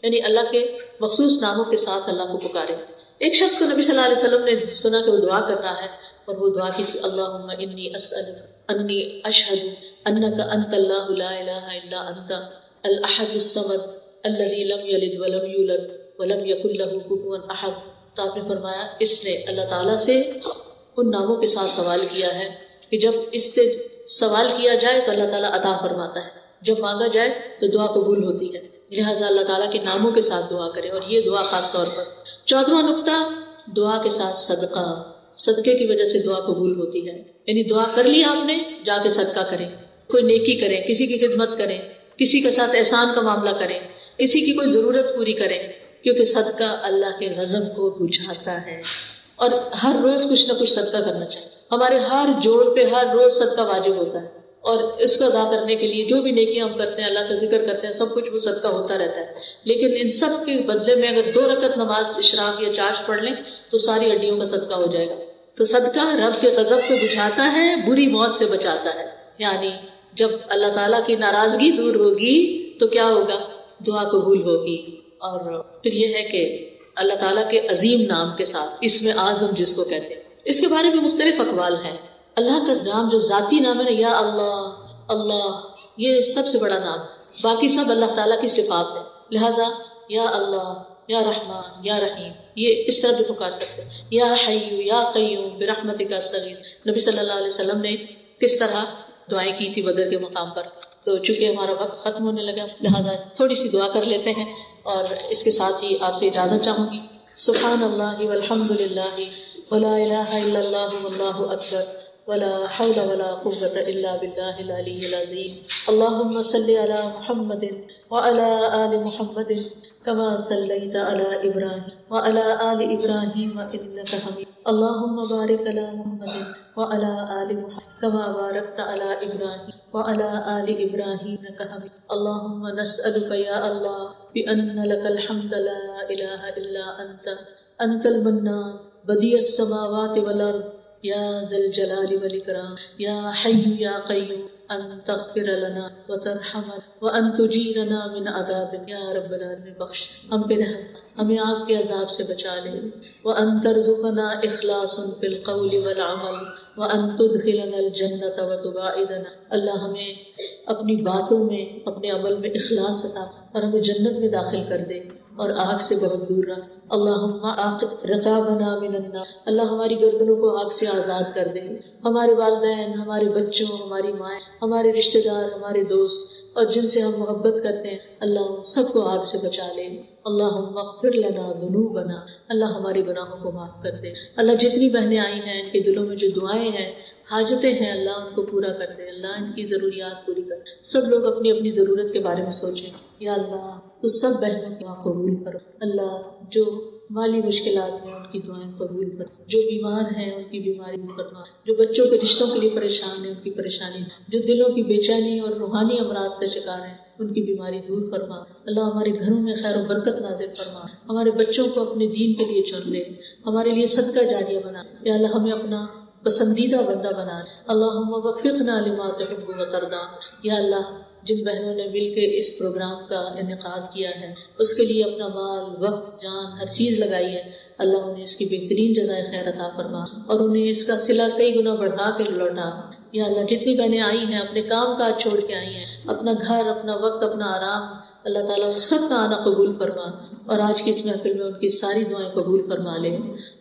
یعنی اللہ کے مخصوص ناموں کے ساتھ اللہ کو پکارے۔ ایک شخص کو نبی صلی اللہ علیہ وسلم نے سنا کہ وہ دعا کر رہا ہے، اور وہ دعا کی تھی اللہم انی اسألک انی اشہد انک انت اللہ لا الہ الا انت الاحد الصمد الذی لم یلد ولم یولد ولم یکن لہ کفوا احد۔ تو آپ نے فرمایا اس نے اللہ تعالیٰ سے ان ناموں کے ساتھ سوال کیا ہے کہ جب اس سے سوال کیا جائے تو اللہ تعالیٰ عطا فرماتا ہے، جب مانگا جائے تو دعا قبول ہوتی ہے، لہٰذا اللہ تعالیٰ کے ناموں کے ساتھ دعا کریں، اور یہ دعا خاص طور پر۔ 14واں نقطہ دعا کے ساتھ صدقہ، صدقے کی وجہ سے دعا قبول ہوتی ہے، یعنی دعا کر لی آپ نے، جا کے صدقہ کریں، کوئی نیکی کریں، کسی کی خدمت کریں، کسی کے ساتھ احسان کا معاملہ کریں، کسی کی کوئی ضرورت پوری کریں، کیونکہ صدقہ اللہ کے غضب کو بجھاتا ہے، اور ہر روز کچھ نہ کچھ صدقہ کرنا چاہیے۔ ہمارے ہر جوڑ پہ ہر روز صدقہ واجب ہوتا ہے، اور اس کو ادا کرنے کے لیے جو بھی نیکیاں ہم کرتے ہیں، اللہ کا ذکر کرتے ہیں، سب کچھ وہ صدقہ ہوتا رہتا ہے، لیکن ان سب کے بدلے میں اگر 2 رکعت نماز اشراق یا چاشت پڑھ لیں تو ساری ہڈیوں کا صدقہ ہو جائے گا۔ تو صدقہ رب کے غضب کو بجھاتا ہے، بری موت سے بچاتا ہے، یعنی جب اللہ تعالیٰ کی ناراضگی دور ہوگی تو کیا ہوگا؟ دعا قبول ہوگی. اور پھر یہ ہے کہ اللہ تعالیٰ کے عظیم نام کے ساتھ، اسم اعظم جس کو کہتے ہیں، اس کے بارے میں مختلف اقوال ہیں. اللہ کا نام جو ذاتی نام ہے نا، یا اللہ، اللہ، یہ سب سے بڑا نام. باقی سب اللہ تعالیٰ کی صفات ہے. لہٰذا یا اللہ، یا رحمان، یا رحیم، یہ اس طرح بھی پکار سکتے ہیں. یا حی یا قیوم برحمتک استغیث. نبی صلی اللہ علیہ وسلم نے کس طرح دعائیں کی تھی بدر کے مقام پر. تو چونکہ ہمارا وقت ختم ہونے لگا، لہٰذا تھوڑی سی دعا کر لیتے ہیں اور اس کے ساتھ ہی آپ سے اجازت چاہوں گی. سبحان اللہ والحمد للہ ولا الہ الا اللہ واللہ اکبر ولا حول ولا قوة الا باللہ العلی العظیم. اللہم صلی علی محمد وعلی آل محمد كما صليت على إبراهيم وعلى آل إبراهيم إنك حميد. اللهم بارك على محمد وعلى آل محمد كما باركت على إبراهيم وعلى آل إبراهيم إنك حميد. اللهم نسألك يا الله بأن لك الحمد لا إله إلا أنت المنان بديع السماوات والأرض يا ذا الجلال والإكرام يا حي يا قيوم ان تغفر لنا وترحمنا وان تجیرنا من عذاب. یا رب العالمین بخش ہم پہ رحم، ہمیں آگ کے عذاب سے بچا لے. وان ترزقنا اخلاصا فی القول والعمل وان تدخلنا الجنة وتباعدنا. اللہ ہمیں اپنی باتوں میں، اپنے عمل میں اخلاص عطا اور ہمیں جنت میں داخل کر دے اور آگ سے بہت دور رکھ. اللہم عاقب رقابنا من النار. اللہ ہماری گردنوں کو آگ سے آزاد کر دے. ہمارے والدین، ہمارے بچوں، ہماری مائیں، ہمارے رشتہ دار، ہمارے دوست اور جن سے ہم محبت کرتے ہیں، اللہ ان سب کو آگ سے بچا لے. اللہم اغفر لنا ذنوبنا. اللہ ہمارے گناہوں کو معاف کر دے. اللہ جتنی بہنیں آئی ہیں ان کے دلوں میں جو دعائیں ہیں، حاجتیں ہیں، اللہ ان کو پورا کر دے. اللہ ان کی ضروریات پوری کر دے. سب لوگ اپنی اپنی ضرورت کے بارے میں سوچیں. یا اللہ تو سب بہنوں کی دعا قبول کرو. اللہ جو مالی مشکلات میں ان کی دعائیں قبول کر، جو بیمار ہیں ان کی بیماری فرما، جو بچوں کے رشتوں کے لیے پریشان ہیں ان کی پریشانی، جو دلوں کی بے چینی اور روحانی امراض کا شکار ہیں ان کی بیماری دور فرما. اللہ ہمارے گھروں میں خیر و برکت نازل فرما. ہمارے بچوں کو اپنے دین کے لیے چن لے، ہمارے لیے صدقہ جاریہ بنا. یا اللہ ہمیں اپنا پسندیدہ بندہ بنا. اللہم وفقنا لما تحب و ترضی. یا اللہ جن بہنوں نے مل کے اس پروگرام کا انعقاد کیا ہے، اس کے لیے اپنا مال، وقت، جان، ہر چیز لگائی ہے، اللہ انہیں اس کی بہترین جزائے خیر عطا فرما اور انہیں اس کا صلہ کئی گنا بڑھا کے لوٹا. یا اللہ جتنی بہنیں آئی ہیں اپنے کام کاج چھوڑ کے آئی ہیں، اپنا گھر، اپنا وقت، اپنا آرام، اللہ تعالیٰ ان سب کا آنا قبول فرما اور آج کی اس محفل میں ان کی ساری دعائیں قبول فرما لے.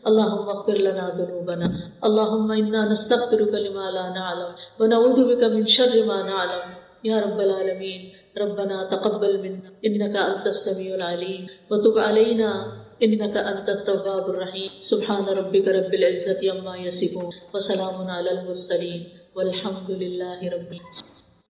اللہم اغفر لنا ذنوبنا. اللہم انا نستغفرک لما لا نعلم ونعوذ بک من شر ما نعلم. یا رب العالمین ربنا تقبل منا انک انت السمیع العلیم وتب علینا انک انت التواب الرحیم. سبحان ربک رب العزة عما یصفون وسلام علی المرسلین والحمد للہ رب العالمین.